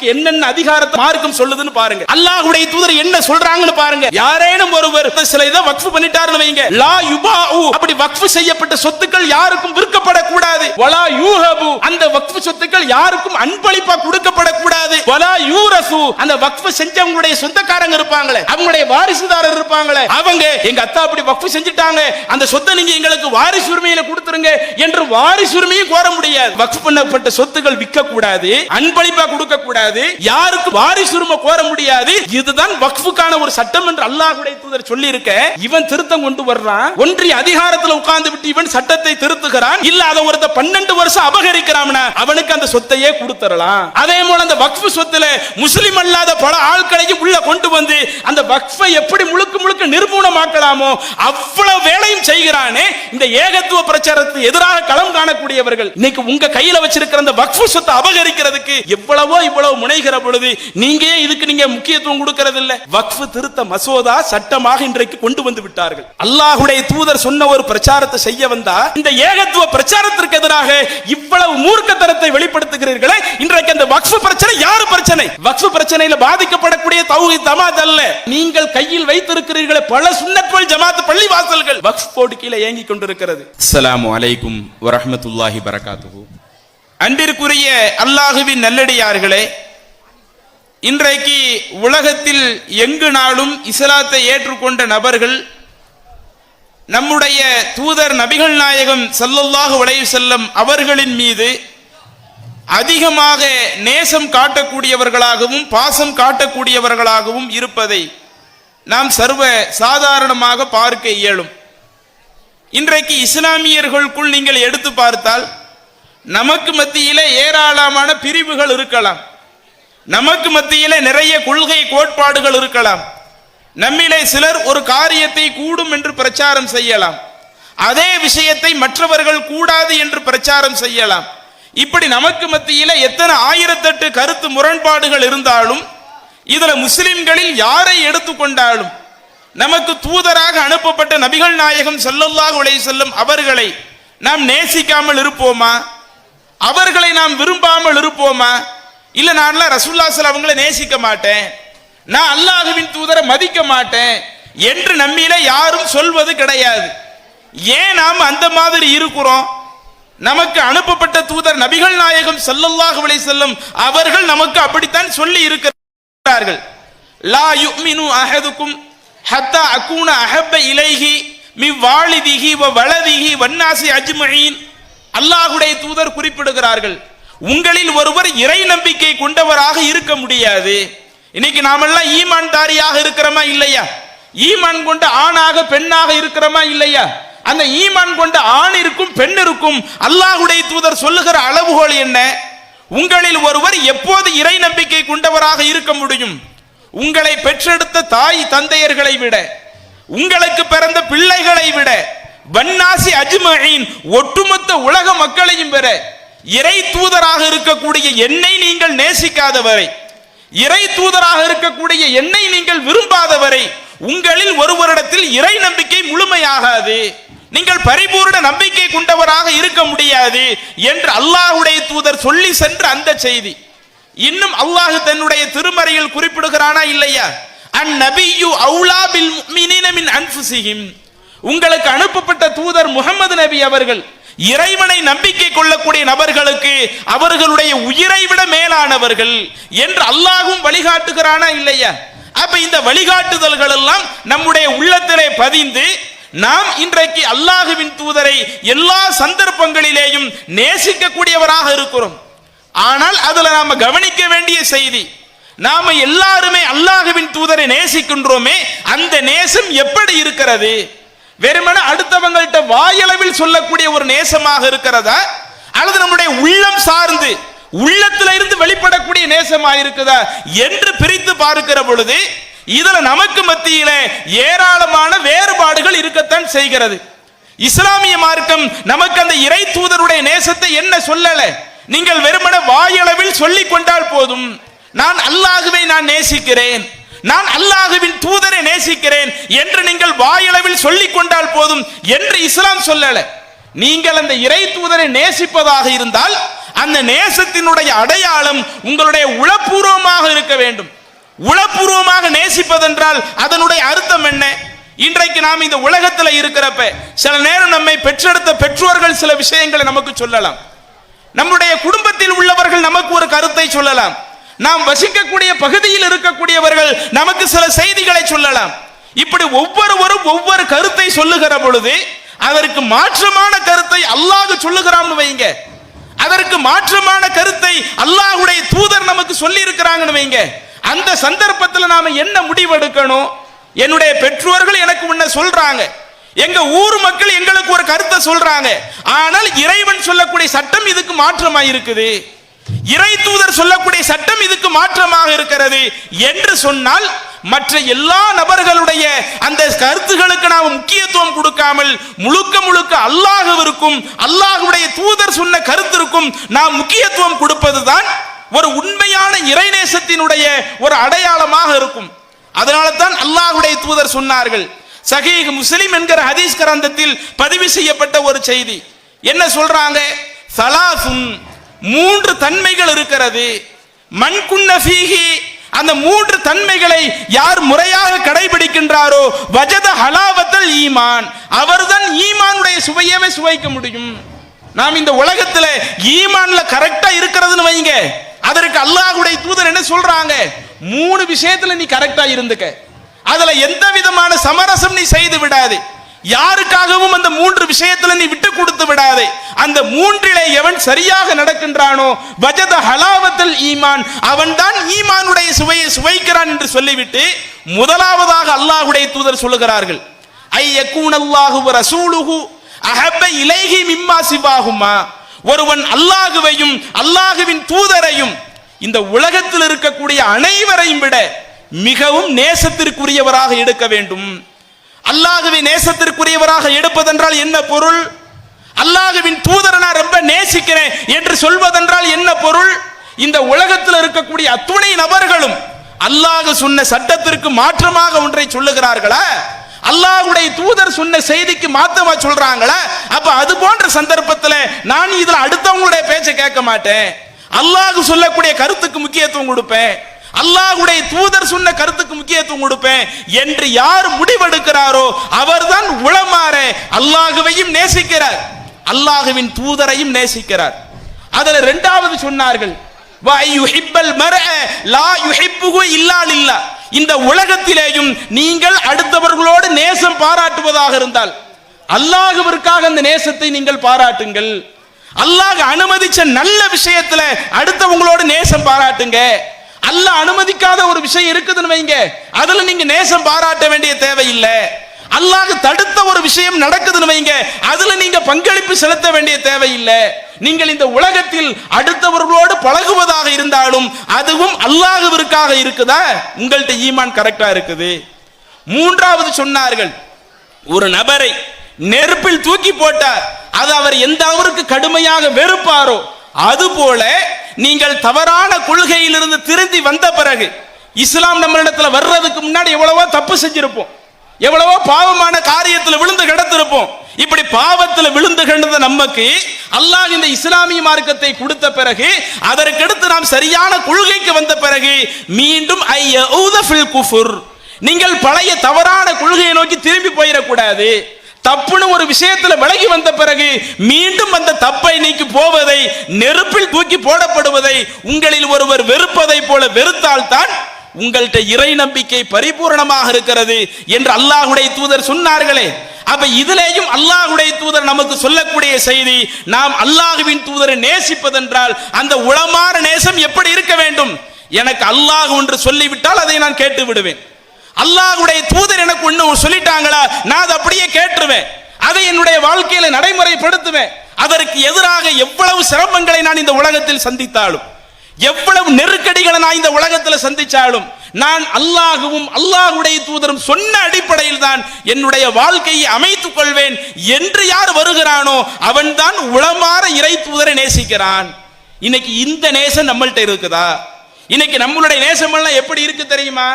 வக்ஃபுக்கு என்னென்ன அதிகாரத்தை மார்க்கம் சொல்லுதுன்னு பாருங்க. அல்லாஹ்வுடைய தூதர் என்ன சொல்றாங்கன்னு பாருங்க. யாரேனும் ஒருவர் சில இதை வக்ஃப் பண்ணிட்டாருன்னு வைங்க, லா யுபாஉ, அப்படி வக்ஃப் செய்யப்பட்ட சொத்துக்கள் யாருக்கும் விற்கப்படக்கூடாது. வலா யூஹபு, அந்த வக்ஃப் சொத்துக்கள் யாருக்கும் அன்பளிப்பா கொடுக்கப்படக்கூடாது. வலா யூரசு, அந்த வக்ஃப் செஞ்சவங்களுடைய சொந்தக்காரங்க இருப்பாங்களே, அவங்களுடைய வாரிசுதாரர் இருப்பாங்களே, அவங்க எங்க அத்தா அப்படி வக்ஃப் செஞ்சிட்டாங்க, அந்த சொத்தை நீங்க எங்களுக்கு வாரிசு உரிமையில கொடுத்துருங்க என்று வாரிசு உரிமையும் கோர முடியாது. வக்ஃப் பண்ணப்பட்ட சொத்துக்கள் விற்க கூடாது, அன்பளிப்பா கொடுக்க கூடாது, யாருக்கு வாரிசு உரிமை கோர முடியாது. இதுதான் வக்ஃபுக்கான ஒரு சட்டம் என்று அல்லாஹ்வுடைய தூதர் சொல்லி இருக்க, இவன் திருத்தம் கொண்டு வர்றான். ஒன்றிய அதிகாரத்தில் உட்கார்ந்து விட்டு இவன் சட்டத்தை திருத்துகிறான். இல்ல அதை ஒருத்த 12 வருஷம் அபகரிக்கிறான்னா அவனுக்கு அந்த சொத்தையே கொடுத்துறலாம். அதே போல அந்த வக்ஃப் சொத்துல முஸ்லிம் அல்லாத பல ஆட்களையும் உள்ள கொண்டு வந்து அந்த வக்ஃபை எப்படி முழுக்க முழுக்க நிர்மூலமாக்கலாமோ அவ்வளவு வேலையும் செய்கிறானே. இந்த ஏகத்துவ பிரச்சாரத்துக்கு எதிராக களம் காணக்கூடியவர்கள் இன்னைக்கு உங்க கையில வச்சிருக்கிற அந்த வக்ஃப் சொத்தை அபகரிக்கிறதுக்கு இவ்வளவு முனைகிற பொழுது நீங்க இதுக்கு நீங்க முக்கியத்துவம் கொடுக்கிறது இல்ல. வக்ஃப் திருத்த மசோதா சட்டமாக இன்றைக்கு கொண்டு வந்து விட்டார்கள். அல்லாஹ்வுடைய தூதர் சொன்ன ஒரு பிரச்சாரத்தை செய்ய வந்தா இந்த ஏகத்துவ பிரச்சாரத்திற்கு எதிராக இவ்வளவு மூர்க்கத்தனத்தை வெளிப்படுத்துகிறீர்களே. இன்றைக்கு அந்த வக்ஃப் பிரச்சனை யாரு பிரச்சனை? வக்ஃப் பிரச்சனையில பாதிக்கப்படக்கூடிய தௌஹீத் ஜமாத் அல்ல. நீங்கள் கையில் வைத்திருக்கிறீர்களே பல சுன்னத் வல் ஜமாத் பள்ளி வாசல்கள் வக்ஃப் போர்டு கீழே இயங்கிக் கொண்டிருக்கிறது. அஸ்ஸலாமு அலைக்கும் வரஹ்மத்துல்லாஹி பரகாத்துஹு. அன்பிற்குரிய அல்லாஹ்வின் நல்லடியார்களே, இன்றைக்கு உலகத்தில் எங்கு நாளும் இஸ்லாத்தை ஏற்றுக்கொண்ட நபர்கள் நம்முடைய தூதர் நபிகள் நாயகம் ஸல்லல்லாஹு அலைஹி வஸல்லம் அவர்களின் மீது அதிகமாக நேசம் காட்டக்கூடியவர்களாகவும் பாசம் காட்டக்கூடியவர்களாகவும் இருப்பதை நாம் சர்வ சாதாரணமாக பார்க்க இயலும். இன்றைக்கு இஸ்லாமியர்களுக்குள் நீங்கள் எடுத்து பார்த்தால் நமக்கு மத்தியிலே ஏராளமான பிரிவுகள் இருக்கலாம், நமக்கு மத்தியிலே நிறைய கொள்கை கோட்பாடுகள் இருக்கலாம். நம்மிலே சிலர் ஒரு காரியத்தை கூடும் என்று பிரச்சாரம் செய்யலாம், அதே விஷயத்தை மற்றவர்கள் கூடாது என்று பிரச்சாரம் செய்யலாம். இப்படி நமக்கு மத்தியிலே எத்தனை 1008 கருத்து முரண்பாடுகள் இருந்தாலும் இதுல முஸ்லிம்களில் யாரை எடுத்துக்கொண்டாலும் நமக்கு தூதராக அனுப்பப்பட்ட நபிகள் நாயகம் ஸல்லல்லாஹு அலைஹி வஸல்லம் அவர்களை நாம் நேசிக்காமல் இருப்போமா? அவர்களை நாம் விரும்பாமல் இருப்போமா? இல்ல நான் ரசூலுல்லாஹி ஸல்லல்லாஹு அவங்களை நேசிக்க மாட்டேன், நான் அல்லாஹ்வின் தூதரை மதிக்க மாட்டேன் என்று நம்மிலே யாரும் சொல்வது கிடையாது. ஏன் நாம் அந்த மாதிரி இருக்கிறோம்? நமக்கு அனுப்பப்பட்ட தூதர் நபிகள் நாயகம் ஸல்லல்லாஹு அலைஹி வஸல்லம் அவர்கள் நமக்கு அப்படித்தான் சொல்லி இருக்கிறார்கள். லா யுமினு அஹதுக்கும் ஹத்தா அகூன அஹப்ப இலைஹி மின் வாலிதிஹி வ வலதிஹி வன்னாசி அஜ்மஈன். அல்லாஹ்வுடைய தூதர் குறிப்பிடுகிறார்கள், உங்களில் ஒருவர் இறை நம்பிக்கை கொண்டவராக இருக்க முடியாது. இன்னைக்கு நாமெல்லாம் ஈமான்தாரியாக இருக்கிறோமா இல்லையா? ஈமான் கொண்ட ஆணாக பெண்ணாக இருக்கிறோமா இல்லையா? அந்த ஈமான் கொண்ட ஆணிற்கும் பெண்ணிற்கும் அல்லாஹ்வுடைய தூதர் சொல்லுகிற அளவுகோல் என்ன? உங்களில் ஒருவர் எப்போது இறை நம்பிக்கை கொண்டவராக இருக்க முடியும்? உங்களை பெற்றெடுத்த தாய் தந்தையர்களை விட, உங்களுக்கு பிறந்த பிள்ளைகளை விட, வன்னாசி அஜ்மஈன் ஒட்டுமொத்த உலக மக்களையும் பெற இறை தூதராக இருக்கக்கூடிய என்னை நீங்கள் நேசிக்காதவரை, இறை தூதராக இருக்கக்கூடிய என்னை நீங்கள் விரும்பாதவரை உங்களில் ஒருவரிடத்தில் இறை நம்பிக்கை முழுமையாகாது, நீங்கள் பரிபூர்ண நம்பிக்கை கொண்டவராக இருக்க முடியாது என்று அல்லாஹ்வுடைய தூதர் சொல்லி சென்ற அந்த செய்தி இன்னும் அல்லாஹ் தன்னுடைய திருமறையில் குறிப்பிடுகிறானா இல்லையா? அந்நபியு அவுலா பில் முஃமினீன மின் அன்ஃபுஸிஹிம். உங்களுக்கு அனுப்பப்பட்ட தூதர் முஹம்மது நபி அவர்கள் இறைவனை நம்பிக்கை கொள்ளக்கூடிய நபர்களுக்கு அவர்களுடைய உயிரை விட மேலானவர்கள் என்று அல்லாஹ்வும் வழிகாட்டுகிறானா இல்லையா? அப்ப இந்த வழிகாட்டுதல்கள் எல்லாம் நம்முடைய உள்ளத்திலே பதிந்து நாம் இன்றைக்கு அல்லாஹ்வின் தூதரை எல்லா சந்தர்ப்பங்களிலேயும் நேசிக்கக்கூடியவராக இருக்கிறோம். ஆனால் அதுல நாம கவனிக்க வேண்டிய செய்தி, நாம எல்லாருமே அல்லாஹ்வின் தூதரை நேசிக்கின்றோமே, அந்த நேசம் எப்படி இருக்கிறது? வெறுமன அடுத்தவங்கள்ட்ட வாயளவில் சொல்லக்கூடிய ஒரு நேசமாக இருக்கிறதா, அல்லது நம்முடைய உள்ளம் சார்ந்து உள்ளத்தில இருந்து வெளிப்படக்கூடிய நேசமாக இருக்குதா என்று பிரித்து பார்க்கிற பொழுது இதுல நமக்கு மத்தியில ஏராளமான வேறுபாடுகள் இருக்கத்தான் செய்கிறது. இஸ்லாமிய மார்க்கம் நமக்கு அந்த இறை தூதருடைய நேசத்தை என்ன சொல்லல, நீங்கள் வெறுமன வாயளவில் சொல்லிக் கொண்டால் போதும், நான் அல்லாஹ்வை நான் நேசிக்கிறேன், நான் அல்லாஹ்வின் தூதரை நேசிக்கிறேன் என்று நீங்கள் வாயளவில் சொல்லிக் கொண்டால் போதும் என்று இஸ்லாம் சொல்லல. நீங்கள் அந்த இறை தூதரை நேசிப்பதாக இருந்தால் அந்த நேசத்தினுடைய அடையாளம் உங்களுடைய உளப்பூர்வமாக இருக்க வேண்டும். உளப்பூர்வமாக நேசிப்பதென்றால் அதனுடைய அர்த்தம் என்ன? இன்றைக்கு நாம் இந்த உலகத்தில் இருக்கிறப்ப சில நேரம் நம்மை பெற்றெடுத்த பெற்றோர்கள் சில விஷயங்களை நமக்கு சொல்லலாம். நம்முடைய குடும்பத்தில் உள்ளவர்கள் நமக்கு ஒரு கருத்தை சொல்லலாம். நாம் வசிக்கக்கூடிய பகுதியில் இருக்கக்கூடியவர்கள் நமக்கு சில செய்திகளை சொல்லலாம். இப்படி ஒவ்வொருவரும் ஒவ்வொரு கருத்தை சொல்லுகிற பொழுது அதற்கு மாற்றமான கருத்தை அல்லாஹ் சொல்லுகிறான்னு வைங்க. அதற்கு மாற்றமான கருத்தை அல்லாஹ்வுடைய தூதர் நமக்கு சொல்லி இருக்கிறாங்கன்னு வைங்க. அந்த சந்தர்ப்பத்தில் நாம என்ன முடிவெடுக்கணும்? என்னுடைய பெற்றோர்கள் எனக்கு முன்ன சொல்றாங்க, எங்க ஊர் மக்கள் எங்களுக்கு ஒரு கருத்தை சொல்றாங்க, ஆனால் இறைவன் சொல்லக்கூடிய சட்டம் இதுக்கு மாற்றமாக இருக்குது, இறை தூதர் சொல்லக்கூடிய சட்டம் இதுக்கு மாற்றமாக இருக்கிறது என்று சொன்னால் மற்ற எல்லா நபர்களுடைய அந்த கருத்துகளுக்கு நாம் முக்கியத்துவம் கொடுக்காமல் முழுக்க முழுக்க அல்லாஹ்விற்கும் அல்லாஹ்வுடைய தூதர் சொன்ன கருத்திற்கும் நாம் முக்கியத்துவம் கொடுப்பதுதான் ஒரு உண்மையான இறைநேசத்தினுடைய ஒரு அடையாளமாக இருக்கும். அதனால தான் அல்லாஹ்வுடைய தூதர் சொன்னார்கள். சஹீஹ் முஸ்லிம் என்கிற ஹதீஸ் கிரந்தத்தில் பதிவு செய்யப்பட்ட ஒரு செய்தி என்ன சொல்றாங்க? சலாசுன், மூன்று தன்மைகள் இருக்கிறது. மன் குன்ன ஃபீஹி, அந்த மூன்று தன்மைகளை யார் முறையாக கடைபிடிக்கின்றாரோ வஜத ஹலாவத்தல் ஈமான், அவர்தான் ஈமானுடைய சுவையவே சுவைக்க முடியும். நாம் இந்த உலகத்துல ஈமான்ல கரெக்டா இருக்கிறதுன்னு வைங்க, அதற்கு அல்லாஹ்வுடைய தூதர் என்ன சொல்றாங்க? மூணு விஷயத்துல நீ கரெக்டா இருந்துக்க, அதுல எந்த விதமான சமரசம் நீ செய்து விடாதே, யாருக்காகவும் அந்த மூன்று விஷயத்துல நீ விட்டு கொடுத்து விடாதே. அந்த மூன்றிலே எவன் சரியாக நடக்கின்றானோ வஜத ஹலாவத்தல் ஈமான், அவன் தான் ஈமானுடைய சுவையை சுவைக்கிறான் என்று சொல்லிவிட்டு முதலாவதாக அல்லாஹ்வுடைய தூதர் சொல்லுகிறார்கள், ஐ யகூனல்லாஹு வ ரசூலுஹு அஹப்ப இலைஹி மிம்மா சிவாஹுமா, ஒருவன் அல்லாஹ்வையும் அல்லாஹ்வின் தூதரையும் இந்த உலகத்தில் இருக்கக்கூடிய அனைவரையும் விட மிகவும் நேசத்திற்குரியவராக எடுக்க வேண்டும். அல்லாஹ்வை நேசத்திற்குரியவராக எடுப்பதென்றால் என்ன பொருள்? அல்லாஹ்வின் தூதரை நான் ரொம்ப நேசிக்கிறேன் என்று சொல்வதென்றால் என்ன பொருள்? இந்த உலகத்தில் இருக்கக்கூடிய அத்துணை நபர்களும் அல்லாஹ் சொன்ன சட்டத்திற்கு மாற்றமாக ஒன்றை சொல்லுகிறார்களா? அல்லாஹ்வுடைய தூதர் சொன்ன செய்திக்கு மாத்தமா சொல்றாங்களா? அப்ப அது போன்ற சந்தர்ப்பத்தில் நான் இதுல அடுத்தவங்களுடைய பேச்சை கேட்க மாட்டேன், அல்லாஹ் சொல்லக்கூடிய கருத்துக்கு முக்கியத்துவம் கொடுப்பேன், அல்லாஹ்வுடைய தூதர் சொன்ன கருத்துக்கு முக்கியத்துவம் கொடுப்பேன் என்று யார் முடிவெடுக்கிறாரோ அவர்தான் உளமாற அல்லாஹ்வையும் நேசிக்கிறார், அல்லாஹ்வின் தூதரையும் நேசிக்கிறார். அதுல இரண்டாவது சொன்னார்கள், வா யுஹிப்பல் மர்அ லா யுஹிப்புஹு இல்லா லில்லாஹ், இந்த உலகத்திலேயும் நீங்கள் அடுத்தவர்களோடு நேசம் பாராட்டுவதாக இருந்தால் அல்லாஹ்விற்காக அந்த நேசத்தை நீங்கள் பாராட்டுங்கள். அல்லாஹ் அனுமதிச்ச நல்ல விஷயத்துல அடுத்தவங்களோடு நேசம் பாராட்டுங்க. அல்லாஹ் அனுமதிக்காத ஒரு விஷயம் இருக்குதுன்னு வைங்க, அதுல நீங்க நேசம் பாராட்ட வேண்டிய தேவையில்லை. அல்லாஹ் தடுத்த ஒரு விஷயம் நடக்குதுன்னு வைங்க, அதுல நீங்க பங்களிப்பு செலுத்த வேண்டிய தேவையில்லை. நீங்கள் இந்த உலகத்தில் அடுத்தவர்களோடு பழகுவதாக இருந்தாலும் அதுவும் அல்லாஹ்விற்காக இருக்குதா, உங்கள்ட்ட ஈமான் கரெக்டா இருக்குது. மூன்றாவது சொன்னார்கள், ஒரு நபரை நெருப்பில் தூக்கி போட்டார், அது அவர் எந்த அவருக்கு கடுமையாக வெறுப்பாரோ அதுபோல நீங்கள் தவறான கொள்கையிலிருந்து திருந்தி வந்த பிறகு, இஸ்லாம் நம்மளிடத்துல வர்றதுக்கு முன்னாடி எவ்வளவோ தப்பு செஞ்சிருப்போம், எவ்வளவோ பாவமான காரியத்தில் விழுந்து கிடத்திருப்போம். இப்படி பாவத்தில் விழுந்து கிடந்த நமக்கு அல்லாஹ் இந்த இஸ்லாமிய மார்க்கத்தை கொடுத்த பிறகு, அதற்கடுத்து நாம் சரியான கொள்கைக்கு வந்த பிறகு மீண்டும் நீங்கள் பழைய தவறான கொள்கையை நோக்கி திரும்பி போயிடக்கூடாது. தப்புன்னு ஒரு விஷயத்துல விலகி வந்த பிறகு மீண்டும் அந்த தப்பை நீக்கி போவதை, நெருப்பில் தூக்கி போடப்படுவதை உங்களில் ஒருவர் வெறுப்பதை போல வெறுத்தால்தான் உங்கள்கிட்ட இறை நம்பிக்கை பரிபூர்ணமாக இருக்கிறது என்று அல்லாஹ்வுடைய தூதர் சொன்னார்களே. அப்ப இதிலேயும் அல்லாஹ்வுடைய தூதர் நமக்கு சொல்லக்கூடிய செய்தி, நாம் அல்லாஹ்வின் தூதரை நேசிப்பதென்றால் அந்த உளமாற நேசம் எப்படி இருக்க வேண்டும்? எனக்கு அல்லாஹ் ஒன்று சொல்லிவிட்டால் அதை நான் கேட்டு விடுவேன், அல்லாஹ்வுடைய தூதர் எனக்கு ஒன்று சொல்லிட்டாங்களா நான் அதை அப்படியே கேட்டுருவேன், அதை என்னுடைய வாழ்க்கையில நடைமுறைப்படுத்துவேன். அதற்கு எதிராக எவ்வளவு சிரமங்களை நான் இந்த உலகத்தில் சந்தித்தாலும், எவ்வளவு நெருக்கடிகளை நான் இந்த உலகத்தில் சந்திச்சாலும், நான் அல்லாஹ்வும் அல்லாஹ்வுடைய தூதரும் சொன்ன அடிப்படையில் தான் என்னுடைய வாழ்க்கையை அமைத்துக் கொள்வேன் என்று யார் வருகிறானோ அவன்தான் உளமாற இறை தூதரை நேசிக்கிறான். இன்னைக்கு இந்த நேசம் நம்மள்ட்ட இருக்குதா? இன்னைக்கு நம்மளுடைய நேசம் எல்லாம் எப்படி இருக்கு தெரியுமா?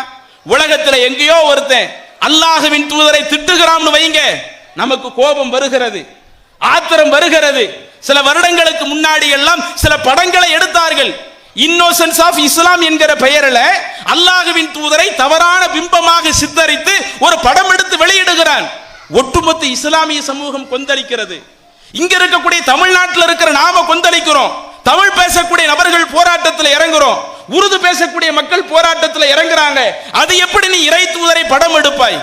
உலகத்தில் எங்கேயோ ஒருத்தன் அல்லாஹ்வின் தூதரை திட்டுகிறான்னு வைங்க, நமக்கு கோபம் வருகிறது, ஆத்திரம் வருகிறது, சில வருடங்களுக்கு முன்னாடி எல்லாம் சில படங்களை எடுத்தார்கள். இன்னோசன்ஸ் ஆஃப் இஸ்லாம் என்கிற பெயரில் அல்லாஹ்வின் தூதரை தவறான பிம்பமாக சித்தரித்து ஒரு படம் எடுத்து வெளியிடுகிறான். ஒட்டுமொத்த இஸ்லாமிய சமூகம் கொந்தளிக்கிறது. இங்க இருக்கக்கூடிய தமிழ்நாட்டில் இருக்கிற நாம கொந்தளிக்கிறோம். தமிழ் பேசக்கூடிய நபர்கள் போராட்டத்தில் இறங்குறோம். உருது பேசக்கூடிய மக்கள் போராட்டத்தில் இறங்குறாங்க. அது எப்படி நீ இறை தூதரை படம் எடுப்பாய்?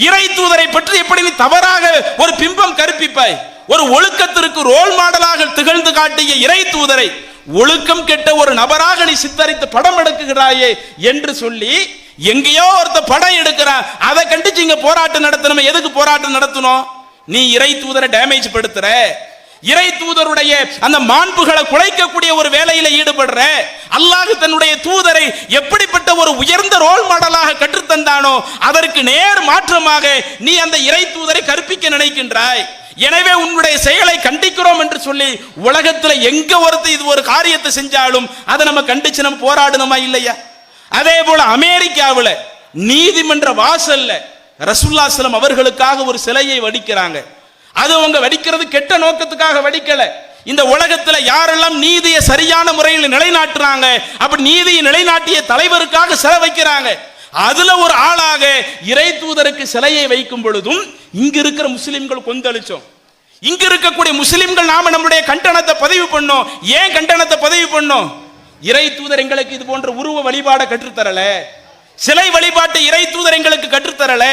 இறை தூதரை பற்றி எப்படி நீ தவறாக ஒரு பிம்பம் கற்பிப்பாய்? ஒரு ஒழுக்கத்திற்கு ரோல் மாடலாக திகழ்ந்து காட்டிய இறை தூதரை ஒழுக்கம் கெட்ட ஒரு நபராக நீ சித்தரித்து படம் எடுக்குகிறாயே என்று சொல்லி எங்கேயோ ஒருத்த படம் எடுக்கிறான். அதை கண்டிச்சு இங்க போராட்டம் நடத்தணும். எதுக்கு போராட்டம் நடத்தணும்? நீ இறை தூதரை டேமேஜ் படுத்துற, இறை தூதருடைய அந்த மாண்புகளை குலைக்கக்கூடிய ஒரு வேலையில ஈடுபடுற. அல்லாஹ் தன்னுடைய தூதரை எப்படிப்பட்ட ஒரு உயர்ந்த ரோல் மாடலாக கற்றுத்தந்தானோ அதற்கு நேர் மாற்றமாக நீ அந்த இறை தூதரை கற்பிக்க நினைக்கின்றாய். எனவே உன்னுடைய செயலை கண்டிக்கிறோம் என்று சொல்லி உலகத்தில் எங்க ஒருத்தர் இது ஒரு காரியத்தை செஞ்சாலும் அதை நம்ம கண்டிச்சு நம்ம போராடணுமா இல்லையா? அதே போல அமெரிக்காவில் நீதிமன்ற வாசல்ல ரசூலுல்லாஹி ஸல்லல்லாஹு அலைஹி வஸல்லம் அவர்களுக்காக ஒரு சிலையை வடிக்கிறாங்க. அது அவங்க வடிக்கிறது கெட்ட நோக்கத்துக்காக வடிக்கல. இந்த உலகத்துல யாரெல்லாம் நீதியை சரியான முறையில் நிலைநாட்டுறாங்க, அப்படி நீதியை நிலைநாட்டிய தலைவருக்காக சிலை வைக்கிறாங்க. அதுல ஒரு ஆளாக இறை தூதருக்கு சிலையை வைக்கும் பொழுதும் இங்க இருக்கிற முஸ்லிம்கள் கொந்தளிச்சோம். இங்க இருக்கக்கூடிய முஸ்லிம்கள் நாம நம்முடைய கண்டனத்தை பதிவு பண்ணோம். ஏன் கண்டனத்தை பதிவு பண்ணோம்? இறை தூதர் எங்களுக்கு இது போன்ற உருவ வழிபாடை கற்றுத்தரல, சிலை வழிபாட்டை இறை தூதர் எங்களுக்கு கற்றுத்தரல.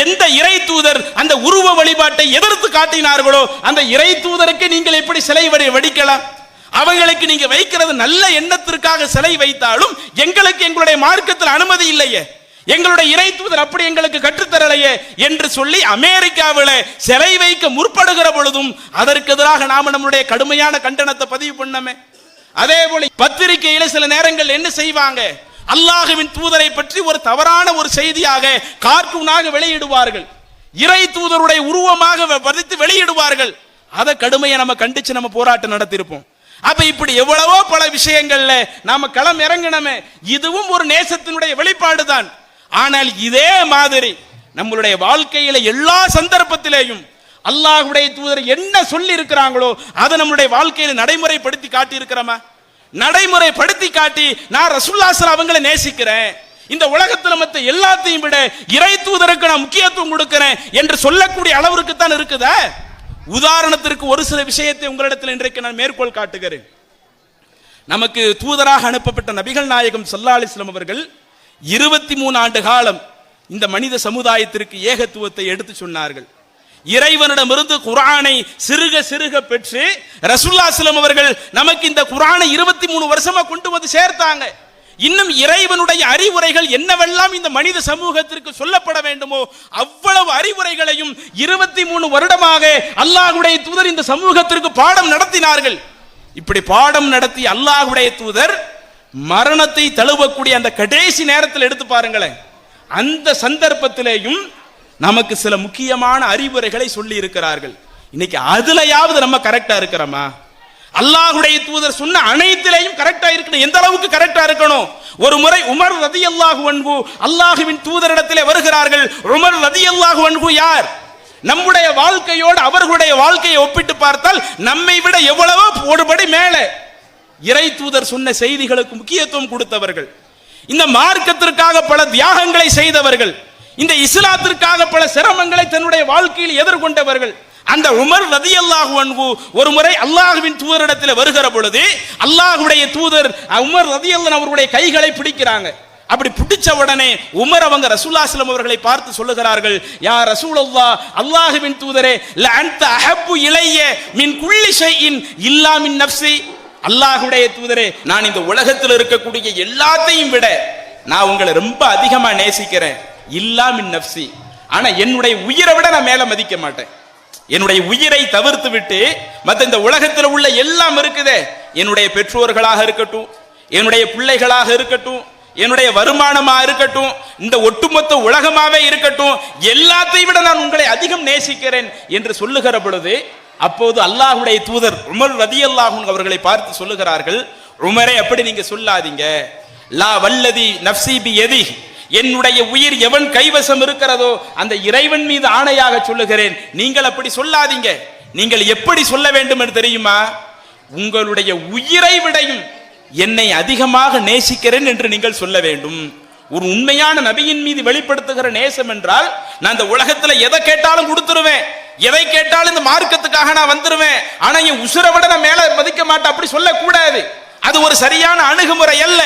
எந்த இறை தூதர் அந்த உருவ வழிபாட்டை எதிர்த்து காட்டினார்களோ அந்த இறை தூதருக்கு நீங்கள் எப்படி சிலை வடிக்கலாம்? அவங்களுக்கு நீங்க வைக்கிறது நல்ல எண்ணத்திற்காக சிலை வைத்தாலும் எங்களுக்கு எங்களுடைய மார்க்கத்தில் அனுமதி இல்லையே, எங்களுடைய இறை தூதர் அப்படி எங்களுக்கு கற்றுத்தரலையே என்று சொல்லி அமெரிக்காவில் சிலை வைக்க முற்படுகிற பொழுதும் அதற்கு எதிராக நாம நம்முடைய கடுமையான கண்டனத்தை பதிவு பண்ணமே. அதே போல பத்திரிகையில சில நேரங்கள் என்ன செய்வாங்க, அல்லாஹ்வின் தூதரை பற்றி ஒரு தவறான ஒரு செய்தியாக கார்ட்டூனாக வெளியிடுவார்கள், இறை தூதருடைய உருவமாக பதித்து வெளியிடுவார்கள். அதை கடுமையை நம்ம கண்டிச்சு நம்ம போராட்டம் நடத்தியிருப்போம். அப்ப இப்படி எவ்வளவோ பல விஷயங்கள்ல நாம களம் இறங்கணுமே. இதுவும் ஒரு நேசத்தினுடைய வெளிப்பாடு தான். ஆனால் இதே மாதிரி நம்மளுடைய வாழ்க்கையில எல்லா சந்தர்ப்பத்திலேயும் அல்லாஹ்வுடைய தூதர் என்ன சொல்லி இருக்கிறாங்களோ அதை நம்மளுடைய வாழ்க்கையில நடைமுறைப்படுத்தி காட்டி இருக்கிறோமா? நடைமுறைப்படுத்தி காட்டி நான் ரசூலுல்லாஹி ஸல்லல்லாஹு அலைஹி வஸல்லம் அவங்களை நேசிக்கிறேன், இந்த உலகத்துல மத்த எல்லாத்தையும் விட இறை தூதருக்கு நான் முக்கியத்துவம் கொடுக்கிறேன் என்று சொல்லக்கூடிய அளவிற்கு தான் இருக்குதா? உதாரணத்திற்கு ஒரு சில விஷயத்தை உங்களிடத்தில் இன்றைக்கு நான் மேற்கோள் காட்டுகிறேன். நமக்கு தூதராக அனுப்பப்பட்ட நபிகள் நாயகம் ஸல்லல்லாஹு அலைஹி வஸல்லம் அவர்கள் 23 ஆண்டு காலம் இந்த மனித சமுதாயத்திற்கு ஏகத்துவத்தை எடுத்து சொன்னார்கள். இறைவனிடமிருந்து குர்ஆனை சிறுக சிறுக பெற்று ரசூலுல்லாஹி ஸல்லல்லாஹு அலைஹி வஸல்லம் அவர்கள் நமக்கு இந்த குர்ஆனை 23 வருஷமா கொண்டு வந்து சேர்த்தாங்க. இன்னும் இறைவனுடைய அறிவுரைகள் என்னவெல்லாம் இந்த மனித சமூகத்திற்கு சொல்லப்பட வேண்டுமோ அவ்வளவு அறிவுரைகளையும் 23 வருடமாக அல்லாஹ்வுடைய தூதர் இந்த சமூகத்திற்கு பாடம் நடத்தினார்கள். இப்படி பாடம் நடத்தி அல்லாஹ்வுடைய தூதர் மரணத்தை தழுவக்கூடிய அந்த கடைசி நேரத்தில் எடுத்து பாருங்களேன், அந்த சந்தர்ப்பத்திலேயும் நமக்கு சில முக்கியமான அறிவுரைகளை சொல்லி இருக்கிறார்கள். இன்னைக்கு அதுலயாவது நம்ம கரெக்டா இருக்கிறோமா? அல்லாஹ்வுடைய தூதர் சொன்ன அனைத்திலையும் கரெக்டா இருக்கணும். எந்த அளவுக்கு கரெக்டா இருக்கணும்? ஒரு முறை உமர் ரலியல்லாஹு அன்ஹு அல்லாஹ்வின் தூதரிடத்திலே வருகிறார்கள். உமர் ரலியல்லாஹு அன்ஹு யார்? நம்முடைய வாழ்க்கையோடு அவர்களுடைய வாழ்க்கையை ஒப்பிட்டு பார்த்தால் நம்மை விட எவ்வளவோ ஒருபடி மேலே இறை தூதர் சொன்ன செய்திகளுக்கு முக்கியத்துவம் கொடுத்தவர்கள், இந்த மார்க்கத்திற்காக பல தியாகங்களை செய்தவர்கள், இந்த இஸ்லாத்திற்காக பல சிரமங்களை தன்னுடைய வாழ்க்கையில் எதிர்கொண்டவர்கள். அந்த உமர் ரலியல்லாஹு அன்ஹு ஒரு முறை அல்லாஹ்வின் தூதரிடத்தில் வருகிற பொழுது அல்லாஹ்வுடைய தூதர் உமர் ரலியல்லாஹு அவருடைய கைகளை பிடிக்கிறாங்க. அப்படி பிடிச்ச உடனே உமர் அவங்க ரசூலுல்லாஹி ஸல்லல்லாஹு அலைஹி அவர்களை பார்த்து சொல்லுகிறார்கள், யா ரசூலல்லாஹ், அல்லாஹ்வின் தூதரே, ல அன்த அஹப்பு இலைய மின் குல்லி ஷைஇன் இல்லா மின் நஃப்ஸி. அல்லாஹ்வுடைய தூதரே, நான் இந்த உலகத்தில் இருக்கக்கூடிய எல்லாத்தையும் விட நான் உங்களை ரொம்ப அதிகமா நேசிக்கிறேன், இல்லா மின் நஃப்ஸி. ஆனா என்னுடைய உயிரை விட நான் மேல மதிக்க மாட்டேன். என்னுடைய உயிரை தவிர்த்து விட்டு மற்ற இந்த உலகத்தில் உள்ள எல்லாம் இருக்குதே, என்னுடைய பெற்றோர்களாக இருக்கட்டும், என்னுடைய பிள்ளைகளாக இருக்கட்டும், என்னுடைய வருமானமா இருக்கட்டும், இந்த ஒட்டுமொத்த உலகமாவே இருக்கட்டும், எல்லாத்தையும் விட நான் உங்களை அதிகம் நேசிக்கிறேன் என்று சொல்லுகிற பொழுது அப்போது அல்லாஹ்வுடைய தூதர் உமர் ரலியல்லாஹு அன்ஹு அவர்களை பார்த்து சொல்லுகிறார்கள், உமரே, அப்படி நீங்க சொல்லாதீங்க. லா வல்லதி நஃப்ஸி பியதி, என்னுடைய உயிர் எவன் கைவசம் இருக்கிறதோ அந்த இறைவன் மீது ஆணையாக சொல்லுகிறேன், நீங்கள் அப்படி சொல்லாதீங்க. நீங்கள் எப்படி சொல்ல வேண்டும் என்று தெரியுமா? உங்களுடைய உயிரை விடையும் என்னை அதிகமாக நேசிக்கிறேன் என்று நீங்கள் சொல்ல வேண்டும். ஒரு உண்மையான நபியின் மீது வெளிப்படுத்துகிற நேசம் என்றால், நான் இந்த உலகத்துல எதை கேட்டாலும் கொடுத்துருவேன், எதை கேட்டாலும் இந்த மார்க்கத்துக்காக நான் வந்துருவேன், ஆனா என் உசுரை விட நான் மேல மதிக்க மாட்டேன், அப்படி சொல்லக்கூடாது. அது ஒரு சரியான அணுகுமுறை அல்ல.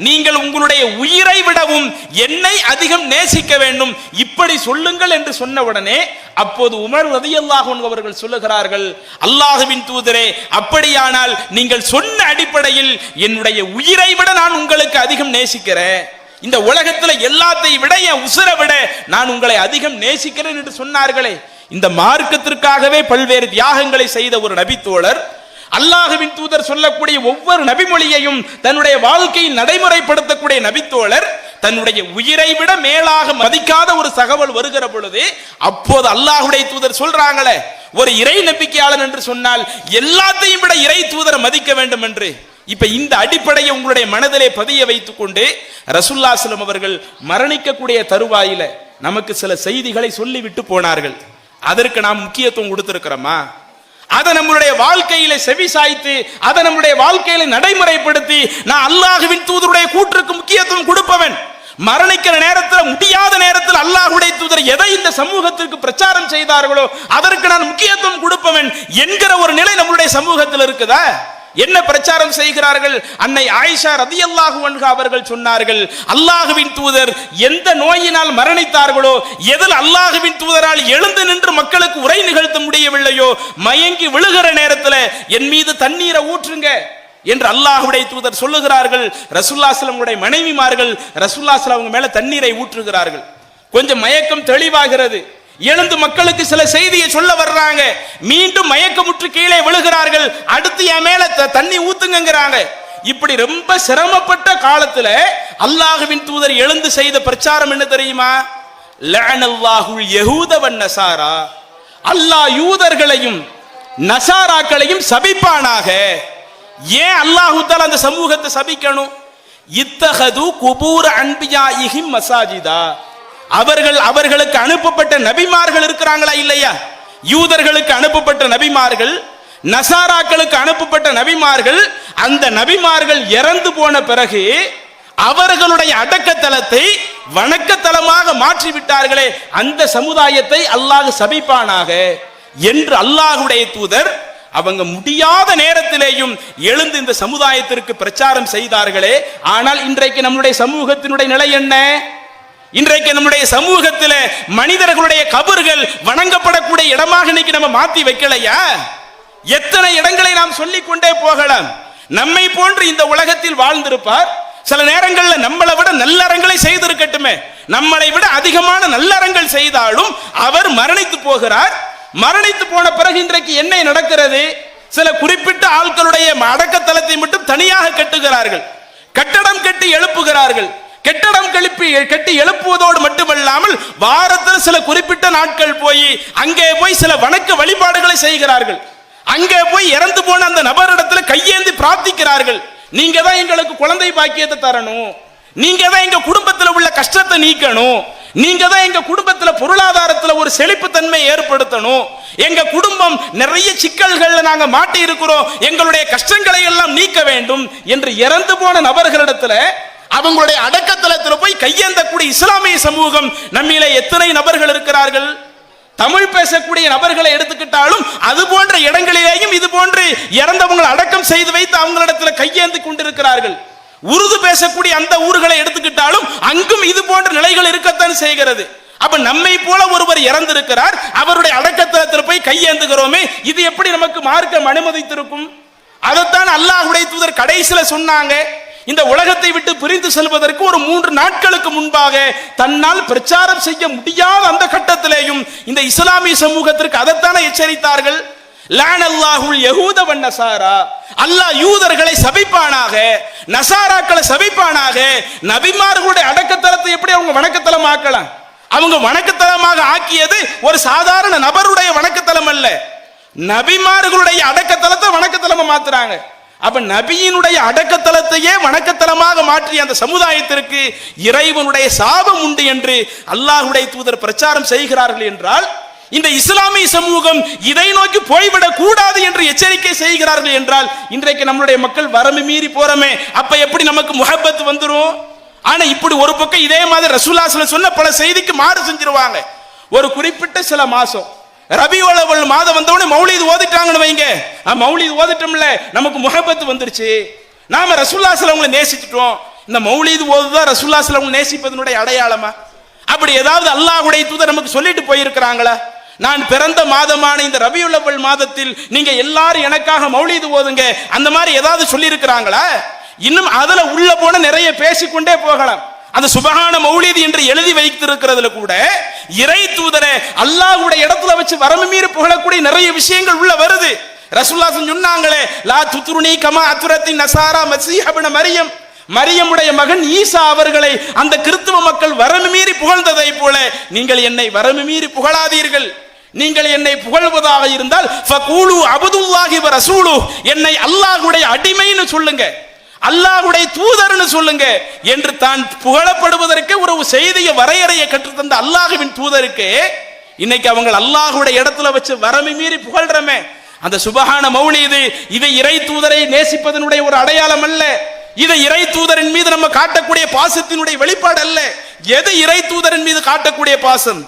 நீங்கள் உங்களுடைய உயிரை விடவும் என்னை அதிகம் நேசிக்க வேண்டும், இப்படி சொல்லுங்கள் என்று சொன்ன உடனே அப்போது உமர் ரலியல்லாஹு அன்ஹு அவர்கள் சொல்லுகிறார்கள், அல்லாஹ்வின் தூதரே, அப்படியானால் நீங்கள் சொன்ன அடிப்படையில் என்னுடைய உயிரை விட நான் உங்களுக்கு அதிகம் நேசிக்கிறேன், இந்த உலகத்துல எல்லாத்தையும் விட என் உசுரை விட நான் உங்களை அதிகம் நேசிக்கிறேன் என்று சொன்னார்களே. இந்த மார்க்கத்திற்காகவே பல்வேறு தியாகங்களை செய்த ஒரு நபித்தோழர், அல்லாஹ்வின் தூதர் சொல்லக்கூடிய ஒவ்வொரு நபிமொழியையும் தன்னுடைய வாழ்க்கையில் நடைமுறைப்படுத்தக்கூடிய நபித்தோழர், தன்னுடைய உயிரை விட மேலாக மதிக்காத ஒரு தகவல் வருகிற பொழுது அப்போது அல்லாஹ்வுடைய தூதர் சொல்றாங்களே, ஒரு இறை நம்பிக்கையாளன் என்று சொன்னால் எல்லாத்தையும் விட இறை தூதரை மதிக்க வேண்டும் என்று. இப்ப இந்த அடிப்படையை உங்களுடைய மனதிலே பதிய வைத்துக் கொண்டு ரசூலுல்லாஹி ஸல்லல்லாஹு அலைஹி வஸல்லம் அவர்கள் மரணிக்கக்கூடிய தருவாயில நமக்கு சில செய்திகளை சொல்லிவிட்டு போனார்கள். அதற்கு நாம் முக்கியத்துவம் கொடுத்திருக்கிறோமா? அதை நம்மளுடைய வாழ்க்கையில செவி சாய்த்து அதை நம்முடைய வாழ்க்கையில நடைமுறைப்படுத்தி நான் அல்லாஹ்வின் தூதருடைய கூற்றுக்கு முக்கியத்துவம் கொடுப்பவன். மரணிக்கிற நேரத்தில், முடியாத நேரத்தில் அல்லாஹ்வுடைய தூதர் எதை இந்த சமூகத்திற்கு பிரச்சாரம் செய்தார்களோ அதற்கு நான் முக்கியத்துவம் கொடுப்பவன் என்கிற ஒரு நிலை நம்மளுடைய சமூகத்தில் இருக்குதா? என்ன பிரச்சாரம் செய்கிறார்கள்? அன்னை ஆயிஷா ரலியல்லாஹு அன்ஹா அவர்கள் சொன்னார்கள், அல்லாஹ்வின் தூதர் எந்த நோயினால் மரணித்தார்களோ, எதில் அல்லாஹ்வின் தூதரால் எழுந்து நின்று மக்களுக்கு உரை நிகழ்த்த முடியவில்லையோ, மயங்கி விழுகிற நேரத்தில் என் மீது தண்ணீரை ஊற்றுங்க என்று அல்லாஹ்வுடைய தூதர் சொல்லுகிறார்கள். ரசூலுல்லாஹி ஸல்லல்லாஹு அலைஹி வஸல்லம் மனைவிமார்கள் ரசூலுல்லாஹி ஸல்லல்லாஹு அலைஹி வஸல்லம் மேல தண்ணீரை ஊற்றுகிறார்கள். கொஞ்சம் மயக்கம் தெளிவாகிறது, எழுந்து மக்களுக்கு சில செய்தியை சொல்ல வர்றாங்க, மீண்டும் மயக்கமுற்று கீழே விழுகிறார்கள், அடுத்து என் மேல தண்ணி ஊத்துங்கிறாங்க. இப்படி ரொம்ப சிரமப்பட்ட காலத்துல அல்லாஹ்வின் தூதர் எழுந்து செய்த பிரச்சாரம் என்ன தெரியுமா? லஅனல்லாஹுல் யஹூத வன் நஸாரா, அல்லாஹ் யூதர்களையும் நஸாராக்களையும் சபிப்பானாக. ஏன் அல்லாஹ் தஆலா அந்த சமூகத்தை சபிக்கணும்? இத்தஹது குபூர் அன்பியாஇஹிம் மசாஜிதா, அவர்களுக்கு அனுப்பப்பட்ட நபிமார்கள் இருக்கிறாங்களா இல்லையா? யூதர்களுக்கு அனுப்பப்பட்ட நபிமார்கள், நசாராக்களுக்கு அனுப்பப்பட்ட நபிமார்கள், அந்த நபிமார்கள் இறந்து போன பிறகு அவர்களுடைய அடக்கத்தலத்தை வணக்கத்தலமாக மாற்றி விட்டார்களே, அந்த சமுதாயத்தை அல்லாஹ் சபிப்பானாக என்று அல்லாஹ்வுடைய தூதர் அவங்க முடியாத நேரத்திலேயும் எழுந்து இந்த சமுதாயத்திற்கு பிரச்சாரம் செய்தார்களே. ஆனால் இன்றைக்கு நம்முடைய சமூகத்தினுடைய நிலை என்ன? இன்றைக்கு நம்முடைய சமூகத்தில் மனிதர்களுடைய கபர்கள் வணங்கப்படக்கூடிய இடமாக இன்னைக்கு நம்ம மாத்தி வைக்கலையா? எத்தனை இடங்களை நாம் சொல்லிக் கொண்டே போகலாம். நம்மை போன்று இந்த உலகத்தில் வாழ்ந்திருப்பார், சில நேரங்களில் நம்மளை விட நல்லறங்களை செய்திருக்கட்டுமே, நம்மளை விட அதிகமான நல்லறங்கள் செய்தாலும் அவர் மரணித்து போகிறார். மரணித்து போன பிறகு இன்றைக்கு என்ன நடக்கிறது? சில குறிப்பிட்ட ஆட்களுடைய அடக்கத்தலத்தை மட்டும் தனியாக கட்டுகிறார்கள், கட்டடம் கட்டி எழுப்புகிறார்கள். கட்டடம் கட்டி எழுப்புவதோடு மட்டுமல்லாமல் வாரத்தில் சில குறிப்பிட்ட நாட்கள் போய் அங்கே போய் சில வணக்க வழிபாடுகளை செய்கிறார்கள். அங்கே போய் இறந்து போன அந்த நபரிடத்துல கையேந்தி பிரார்த்திக்கிறார்கள், நீங்க தான் எங்களுக்கு குழந்தை பாக்கியத்தை தரணும், நீங்க தான் எங்க குடும்பத்தில் உள்ள கஷ்டத்தை நீக்கணும், நீங்க தான் எங்க குடும்பத்தில் பொருளாதாரத்தில் ஒரு செழிப்பு தன்மை ஏற்படுத்தணும், எங்க குடும்பம் நிறைய சிக்கல்கள்ல நாங்க மாட்டி இருக்கிறோம், எங்களுடைய கஷ்டங்களை எல்லாம் நீக்க வேண்டும் என்று இறந்து போன நபர்களிடத்துல அவங்களுடைய அடக்கத்தலத்தில் போய் கையேந்தக்கூடிய இஸ்லாமிய சமூகம் நம்மிலே எத்தனை நபர்கள் இருக்கிறார்கள்? தமிழ் பேசக்கூடிய நபர்களை எடுத்துக்கிட்டாலும் அது போன்ற இடங்களிலேயும் இது போன்று இறந்தவங்களை அடக்கம் செய்து வைத்து அவங்களிடத்தில் கையேந்தி கொண்டிருக்கிறார்கள். உருது பேசக்கூடிய அந்த ஊர்களை எடுத்துக்கிட்டாலும் அங்கும் இது போன்ற நிலைகள் இருக்கத்தான் செய்கிறது. அப்ப நம்மை போல ஒருவர் இறந்திருக்கிறார், அவருடைய அடக்கத்தலத்தில் போய் கையேந்துகிறோமே, இது எப்படி நமக்கு மார்க்கம் அனுமதித்திருக்கும்? அதைத்தான் அல்லாஹ்வுடைய தூதர் கடைசியில சொன்னாங்க. இந்த உலகத்தை விட்டு பிரிந்து செல்வதற்கு ஒரு 3 நாட்களுக்கு முன்பாக தன்னால் பிரச்சாரம் செய்ய முடியாத அந்த கட்டத்திலேயும் இந்த இஸ்லாமிய சமூகத்திற்கு அதைத்தானே எச்சரித்தார்கள். லஅனல்லாஹுல் யஹூத வன் நஸாரா, அல்லாஹ் யூதர்களை சபிப்பானாக, நஸாராக்களை சபிப்பானாக. நபிமார்களுடைய அடக்கத்தலத்தை எப்படி அவங்க வணக்கத்தலம் ஆக்கலாம்? அவங்க வணக்கத்தலமாக ஆக்கியது ஒரு சாதாரண நபருடைய வணக்கத்தலம் அல்ல, நபிமார்களுடைய அடக்கத்தலத்தை வணக்கத்தலமா மாத்துறாங்க. அப்ப நபியினுடைய அடக்கத்தலத்தையே வணக்கத்தலமாக மாற்றிய அந்த சமுதாயத்திற்கு இறைவனுடைய சாபம் உண்டு என்று அல்லாஹ்வுடைய தூதர் பிரச்சாரம் செய்கிறார்கள் என்றால் இந்த இஸ்லாமிய சமூகம் இதை நோக்கி போய்விடக் கூடாது என்று எச்சரிக்கை செய்கிறார்கள் என்றால் இன்றைக்கு நம்மளுடைய மக்கள் வரம்பு மீறி போறமே, அப்ப எப்படி நமக்கு முஹப்பத் வந்துரும்? ஆனா இப்படி ஒரு பக்கம் இதே மாதிரி ரசூலுல்லாஹி ஸல்லல்லாஹு அலைஹி வஸல்லம் சொன்ன பல செய்திக்கு மாறு செஞ்சிருவாங்க. ஒரு குறிப்பிட்ட சில மாசம் ரபியுல் அவ்வல் மாதம் வந்தவொடனே மௌலிது ஓதிட்டாங்கன்னு வைங்க, மௌலிது ஓதிட்டோம்ல, நமக்கு முஹப்பத் வந்துருச்சு, நாம ரசூலுல்லாஹி ஸல்லல்லாஹு அலைஹி வஸல்லம் நேசிச்சிட்டோம். இந்த மௌலிது ஓதுதான் ரசூலுல்லாஹி ஸல்லல்லாஹு அலைஹி வஸல்லம் நேசிப்பதனுடைய அடையாளமா? அப்படி ஏதாவது அல்லாஹ்வுடைய தூதர் நமக்கு சொல்லிட்டு போயிருக்கிறாங்களா? நான் பிறந்த மாதமான இந்த ரபியுல் அவ்வல் மாதத்தில் நீங்க எல்லாரும் எனக்காக மௌலிது ஓதுங்க, அந்த மாதிரி ஏதாவது சொல்லி இருக்கிறாங்களா? இன்னும் அதுல உள்ள போன நிறைய பேசிக்கொண்டே போகலாம். அந்த சுபஹான மௌலிது என்று எழுதி வைத்திருக்கிறதுல கூட இறை தூதரை அல்லாஹ்வுடைய இடத்துல வச்சு வரம்பு மீறி புகழக்கூடிய நிறைய விஷயங்கள் உள்ள வருது. ரசூலுல்லாஹ் சொன்னாங்களே, லா துத்ருனி கமா அத்ரத்தி நஸாரா மஸீஹ் இப்னு மரியம், மரியமுடைய மகன் ஈசா அவர்களை அந்த கிறிஸ்தவ மக்கள் வரம்பு மீறி புகழ்ந்ததை போல நீங்கள் என்னை வரம்பு மீறி புகழாதீர்கள். நீங்கள் என்னை புகழ்வதாக இருந்தால் ஃபகூலு அப்துல்லாஹி வ ரசூலுஹு, என்னை அல்லாஹ்வுடைய அடிமைன்னு சொல்லுங்க, அல்லாஹ்வுடைய தூதர்னு சொல்லுங்க என்று தான் புகழப்படுவதற்கு ஒரு செய்தியை வரையறையை கற்றுத்தந்த அல்லாஹ்வின் தூதருக்கு இன்னைக்கு அவங்க அல்லாஹ்வுடைய இடத்துல வச்சு வரம்பு மீறி புகழ்றமே, அந்த சுபஹான மௌலிது இதை இறை தூதரை நேசிப்பதனுடைய ஒரு அடையாளம் அல்ல. இதை இறை தூதரின் மீது நம்ம காட்டக்கூடிய பாசத்தினுடைய வெளிப்பாடு அல்ல. எது இறை தூதரின் மீது காட்டக்கூடிய பாசம்?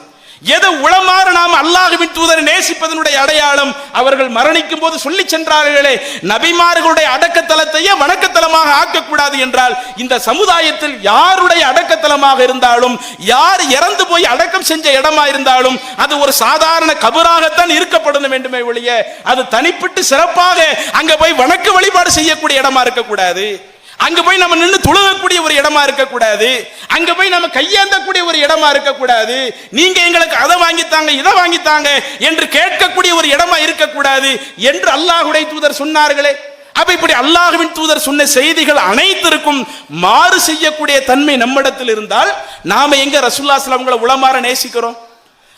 எது உளமாறு நாம் அல்லாஹ்வின் தூதரை நேசிப்பதனுடைய அடையாளம்? அவர்கள் மரணிக்கும் போது சொல்லி சென்றார்களே, நபிமார்களுடைய அடக்கத்தலத்தையே வணக்கத்தலமாக ஆக்கக்கூடாது என்றால் இந்த சமுதாயத்தில் யாருடைய அடக்கத்தலமாக இருந்தாலும், யார் இறந்து போய் அடக்கம் செஞ்ச இடமா இருந்தாலும் அது ஒரு சாதாரண கபராகத்தான் இருக்கப்பட வேண்டுமே ஒழிய அது தனிப்பட்டு சிறப்பாக அங்க போய் வணக்க வழிபாடு செய்யக்கூடிய இடமா இருக்கக்கூடாது. அங்க போய் நம்ம நின்று தொழுகக்கூடிய ஒரு இடமா இருக்கக்கூடாது. அங்க போய் நம்ம கையேந்தக்கூடிய ஒரு இடமா இருக்கக்கூடாது. நீங்க எங்களுக்கு அதை வாங்கித்தாங்க இதை வாங்கித்தாங்க என்று கேட்கக்கூடிய ஒரு இடமா இருக்கக்கூடாது என்று அல்லாஹ்வுடைய தூதர் சொன்னார்களே. அப்ப இப்படி அல்லாஹ்வின் தூதர் சொன்ன செய்திகள் அனைத்திற்கும் மாறு செய்யக்கூடிய தன்மை நம்மிடத்தில் இருந்தால் நாம எங்க ரசூலுல்லாஹி ஸல்லல்லாஹு அலைஹி வஸல்லம் உளமாற நேசிக்கிறோம்?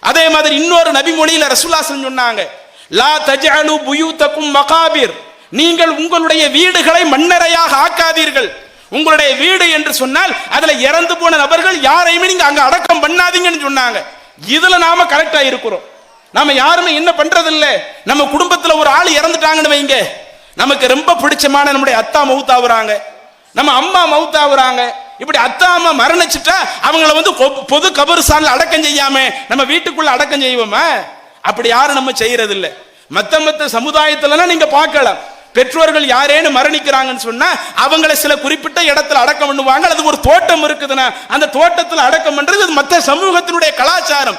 அதே மாதிரி இன்னொரு நபி மொழியில ரசூலுல்லாஹி ஸல்லல்லாஹு அலைஹி வஸல்லம் சொன்னாங்க, லா தஜஅலு புயூதகும் மகாபிர், நீங்கள் உங்களுடைய வீடுகளை மண்ணறையாக ஆக்காதீர்கள். உங்களுடைய வீடு என்று சொன்னால் அதுல இறந்து போன நபர்கள் யாரையுமே நீங்க அங்க அடக்கம் பண்ணாதீங்கன்னு சொன்னாங்க. இதுல நாம கரெக்டா இருக்கிறோம். நாம யாருமே என்ன பண்றது இல்ல. நம்ம குடும்பத்துல ஒரு ஆள் இறந்துட்டாங்கன்னு வைங்க, நமக்கு ரொம்ப பிடிச்சமான நம்முடைய அத்தா மௌத்தாவுறாங்க, நம்ம அம்மா மௌத்தாவுறாங்க. இப்படி அத்தா அம்மா மரணிச்சுட்டா அவங்கள வந்து பொது கபர்ஸ்தான்ல அடக்கம் செய்யாம நம்ம வீட்டுக்குள்ள அடக்கம் செய்வோமா? அப்படி யாரும் நம்ம செய்யறது இல்ல. மத்த சமுதாயத்துல நீங்க பார்க்கலாம், பெற்றோர்கள் யாரேன்னு மரணிக்கிறாங்கன்னு சொன்னா அவங்கள சில குறிப்பிட்ட இடத்துல அடக்கம் பண்ணுவாங்க. அது ஒரு தோட்டம் இருக்குதுன்னா அந்த தோட்டத்தில் அடக்கம் பண்றது மற்ற சமூகத்தினுடைய கலாச்சாரம்.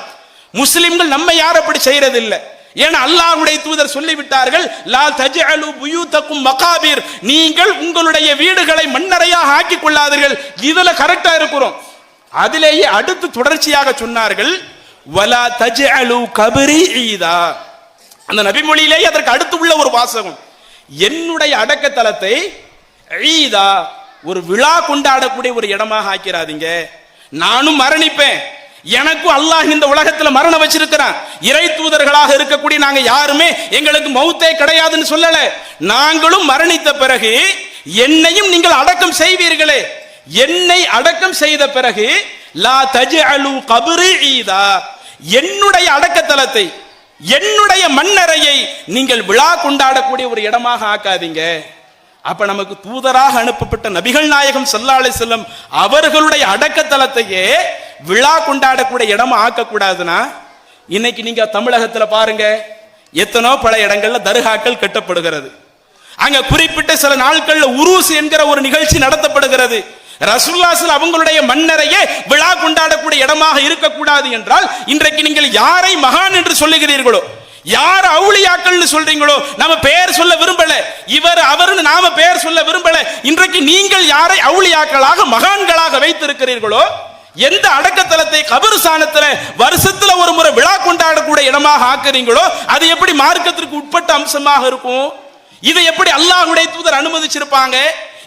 முஸ்லிம்கள் நம்ம யாரும் அப்படி செய்யறது இல்லை. ஏன்னா அல்லாஹ்வுடைய தூதர் சொல்லிவிட்டார்கள், லா தஜஅலு புயூதகும் மகாபிர், நீங்கள் உங்களுடைய வீடுகளை மண்ணறையாக ஆக்கிக் கொள்ளாதீர்கள். இதுல கரெக்டா இருக்கிறோம். அதிலேயே அடுத்து தொடர்ச்சியாக சொன்னார்கள், வலா தஜஅலு கபரி ஈதா. அந்த நபிமொழியிலேயே அதற்கு அடுத்து உள்ள ஒரு வாசகம், என்னுடைய அடக்கத்தலத்தை ஈதா ஒரு விழா கொண்டாடக்கூடிய ஒரு இடமாக ஆக்கிறாதீங்க. நானும் மரணிப்பேன், எனக்கும் அல்லாஹ் இந்த உலகத்துல மரணம் வச்சிருக்கிறான். இறை தூதர்களாக இருக்கக்கூடிய நாங்க யாருமே எங்களுக்கு மௌத்தே கிடையாதுன்னு சொல்லல. நாங்களும் மரணித்த பிறகு என்னையும் நீங்கள் அடக்கம் செய்வீர்களே, என்னை அடக்கம் செய்த பிறகு லா தஜஅலு கப்ரி ஈதா, என்னுடைய அடக்கத்தலத்தை என்னுடைய மண்ணறையை நீங்கள் விழா கொண்டாடக்கூடிய ஒரு இடமாக ஆக்காதீங்க. அப்ப நமக்கு தூதராக அனுப்பப்பட்ட நபிகள் நாயகம் ஸல்லல்லாஹு அலைஹி வஸல்லம் அவர்களுடைய அடக்கத்தலத்தையே விழா கொண்டாடக்கூடிய இடமா ஆக்கக்கூடாதுன்னா, இன்னைக்கு நீங்க தமிழகத்துல பாருங்க, எத்தனோ பல இடங்கள்ல தர்காக்கள் கட்டப்படுகிறது. அங்க குறிப்பிட்ட சில நாட்கள்ல உருஸ் என்கிற ஒரு நிகழ்ச்சி நடத்தப்படுகிறது. ரசூலுல்லாஹி ஸல்லல்லாஹு அவங்களுடைய மண்ணறையே விழா கொண்டாடக்கூடிய இடமாக இருக்கக்கூடாது என்றால் இன்றைக்கு நீங்கள் யாரை மகான் என்று சொல்லுகிறீர்களோ, யார் அவுலியாக்கள்னு சொல்றீங்களோ, நம்ம பெயர் சொல்ல விரும்பல, இவர் அவர்னு நாம பெயர் சொல்ல விரும்பல, இன்றைக்கு நீங்கள் யாரை அவுலியாக்களாக மகான்களாக வைத்திருக்கிறீர்களோ, எந்த அடக்கத்தலத்தை கபர்ஸ்தானத்துல வருஷத்துல ஒரு முறை விழா கொண்டாடக்கூடிய இடமாக ஆக்குறீங்களோ அது எப்படி மார்க்கத்திற்கு உட்பட்ட அம்சமாக இருக்கும்? இதை எப்படி அல்லாஹ்வுடைய தூதர் அனுமதிச்சிருப்பாங்க?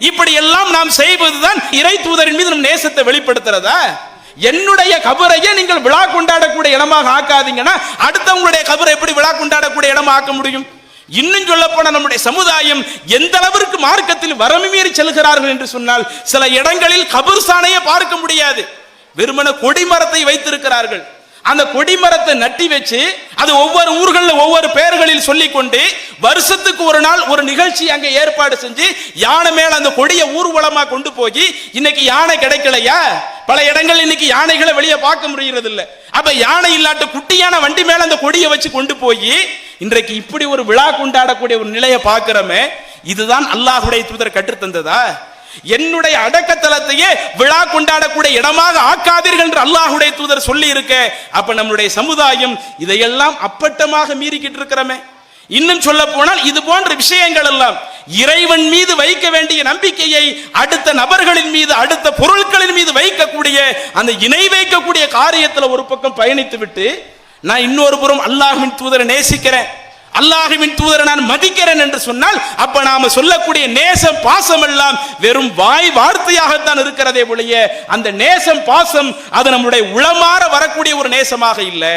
இப்படி எல்லாம் நாம் செய்வதுதான் இறை தூதரின் மீது நம் நேசத்தை வெளிப்படுத்துறதா? என்னுடைய கபரையே நீங்கள் விழா கொண்டாடக்கூடிய இடமாக ஆக்காதீங்கன்னா அடுத்தவங்களுடைய கபரை எப்படி விழா கொண்டாடக்கூடிய இடமா ஆக்க முடியும்? இன்னும் சொல்ல போன நம்முடைய சமுதாயம் எந்த அளவிற்கு மார்க்கத்தில் வரம்பு மீறி செல்கிறார்கள் என்று சொன்னால், சில இடங்களில் கபர்ஸ்தானையே பார்க்க முடியாது, வெறுமன கொடிமரத்தை வைத்திருக்கிறார்கள். அந்த கொடிமரத்தை நட்டி வச்சு அது ஒவ்வொரு ஊர்களில் ஒவ்வொரு பெயர்களில் சொல்லிக் கொண்டு வருஷத்துக்கு ஒரு நாள் ஒரு நிகழ்ச்சி அங்க ஏற்பாடு செஞ்சு யானை மேல அந்த கொடியை ஊர்வலமா கொண்டு போய் இன்னைக்கு யானை கிடைக்கலையா? பல இடங்கள் இன்னைக்கு யானைகளை வெளியே பார்க்க முடியறது இல்ல. அப்ப யானை இல்லாட்ட குட்டியான வண்டி மேல அந்த கொடியை வச்சு கொண்டு போய் இன்றைக்கு இப்படி ஒரு விழா கொண்டாடக்கூடிய ஒரு நிலையை பார்க்கிறோமே, இதுதான் அல்லாஹ்வுடைய தூதர் கற்றுத்தந்ததா? என்னுடைய அடக்கத்தலத்தையே விழா கொண்டாடக்கூடிய இடமாக ஆக்காதீர்கள் என்று அல்லாஹ்வுடைய தூதர் சொல்லி இருக்க, அப்ப நம்முடைய சமுதாயம் இதையெல்லாம் அப்பட்டமாக மீறிக்கிட்டு இருக்கிறோமே. இன்னும் சொல்ல போனால் இது போன்ற விஷயங்கள் எல்லாம் இறைவன் மீது வைக்க வேண்டிய நம்பிக்கையை அடுத்த நபர்களின் மீது அடுத்த பொருட்களின் மீது வைக்கக்கூடிய அந்த இணை வைக்கக்கூடிய காரியத்தில் ஒரு பக்கம் பயணித்து விட்டு நான் இன்னொரு புறம் அல்லாஹ்வின் தூதரை நேசிக்கிறேன், அல்லாஹ்வின் தூதரை நான் மதிக்கிறேன் என்று சொன்னால் அப்ப நாம சொல்லக்கூடிய நேசம் பாசம் எல்லாம் வெறும் வாய் வார்த்தையாகத்தான் இருக்கிறதே ஒழிய அந்த நேசம் பாசம் அது நம்முடைய உளமாற வரக்கூடிய ஒரு நேசமாக இல்லை.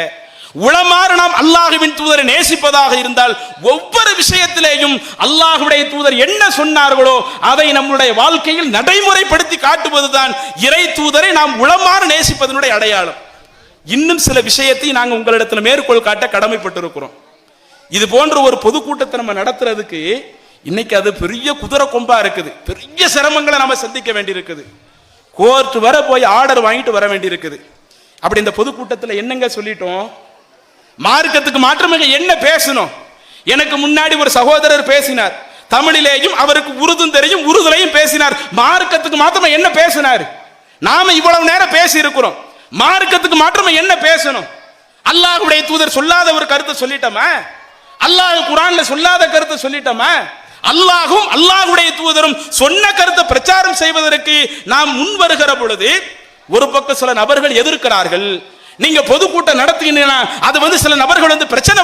உளமாற நாம் அல்லாஹ்வின் தூதரை நேசிப்பதாக இருந்தால் ஒவ்வொரு விஷயத்திலேயும் அல்லாஹ்வுடைய தூதர் என்ன சொன்னார்களோ அதை நம்முடைய வாழ்க்கையில் நடைமுறைப்படுத்தி காட்டுவதுதான் இறை தூதரை நாம் உளமாற நேசிப்பதனுடைய அடையாளம். இன்னும் சில விஷயத்தை நாங்கள் உங்களிடத்தில் மேற்கோள் காட்ட கடமைப்பட்டிருக்கிறோம். இது போன்ற ஒரு பொதுக்கூட்டத்தை நம்ம நடத்துறதுக்கு இன்னைக்கு அது பெரிய குதிரை கொம்பா இருக்குது. பெரிய சிரமங்களை நம்ம சந்திக்க வேண்டி இருக்குது. கோர்ட் வர போய் ஆர்டர் வாங்கிட்டு வர வேண்டி இருக்குது. அப்படி இந்த பொதுக்கூட்டத்தில் என்னங்க சொல்லிட்டோம்? மார்க்கத்துக்கு மாற்றமாக என்ன பேசணும்? எனக்கு முன்னாடி ஒரு சகோதரர் பேசினார், தமிழிலேயும் அவருக்கு உருதும் தெரியும், உருதுலையும் பேசினார். மார்க்கத்துக்கு மாற்றமா என்ன பேசினார்? நாம இவ்வளவு நேரம் பேசி இருக்கிறோம். மார்க்கத்துக்கு மாற்றமா என்ன பேசணும்? அல்லாஹ்வுடைய தூதர் சொல்லாத ஒரு கருத்தை சொல்லிட்டோமா? அல்லாஹ் குர்ஆன்ல சொல்லாத கருத்தை சொல்லிட்டோமா? அல்லாஹும் அல்லாஹ்வுடைய தூதரும் சொன்ன கருத்தை பிரச்சாரம் செய்வதற்கு நாம் முன் வருகிற பொழுது ஒரு பக்கம் சில நபர்கள் எதிர்க்கிறார்கள். நீங்க பொதுக்கூட்டம் நடத்தினீங்கன்னா அது சில நபர்கள் பிரச்சனை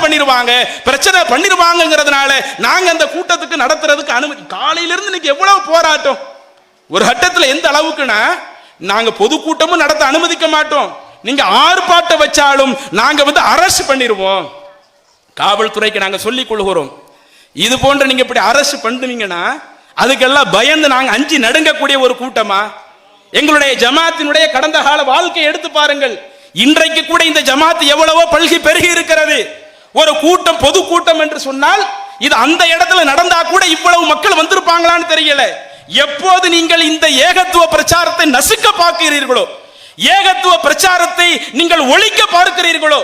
பண்ணிடுவாங்கிறதுனால நாங்க அந்த கூட்டத்துக்கு நடத்துறதுக்கு அனுமதி. காலையிலிருந்து இன்னைக்கு எவ்வளவு போராட்டம். ஒரு கட்டத்தில் எந்த அளவுக்குன்னா நாங்க பொதுக்கூட்டமும் நடத்த அனுமதிக்க மாட்டோம், நீங்க ஆர்ப்பாட்டம் வச்சாலும் நாங்க அரெஸ்ட் பண்ணிடுவோம். காவல்துறைக்கு நாங்க சொல்லிக் கொள்கிறோம், இது போன்ற நீங்க இப்படி அரெஸ்ட் பண்ணுவீங்கன்னா அதுக்கெல்லாம் பயந்து நாங்க அஞ்சு நடுங்கக்கூடிய ஒரு கூட்டமா? எங்களுடைய ஜமாத்தினுடைய கடந்த கால வாழ்க்கையை எடுத்து பாருங்கள். இன்றைக்கு கூட இந்த ஜமாத் எவ்வளவோ பல்கி பெருகி இருக்கிறது. ஒரு கூட்டம் பொதுக்கூட்டம் என்று சொன்னால் இது அந்த இடத்துல நடந்தா கூட இவ்வளவு மக்கள் வந்திருப்பாங்களான்னு தெரியல. எப்போது நீங்கள் இந்த ஏகத்துவ பிரச்சாரத்தை நசுக்க பார்க்கிறீர்களோ, ஏகத்துவ பிரச்சாரத்தை நீங்கள் ஒழிக்க பார்க்கிறீர்களோ,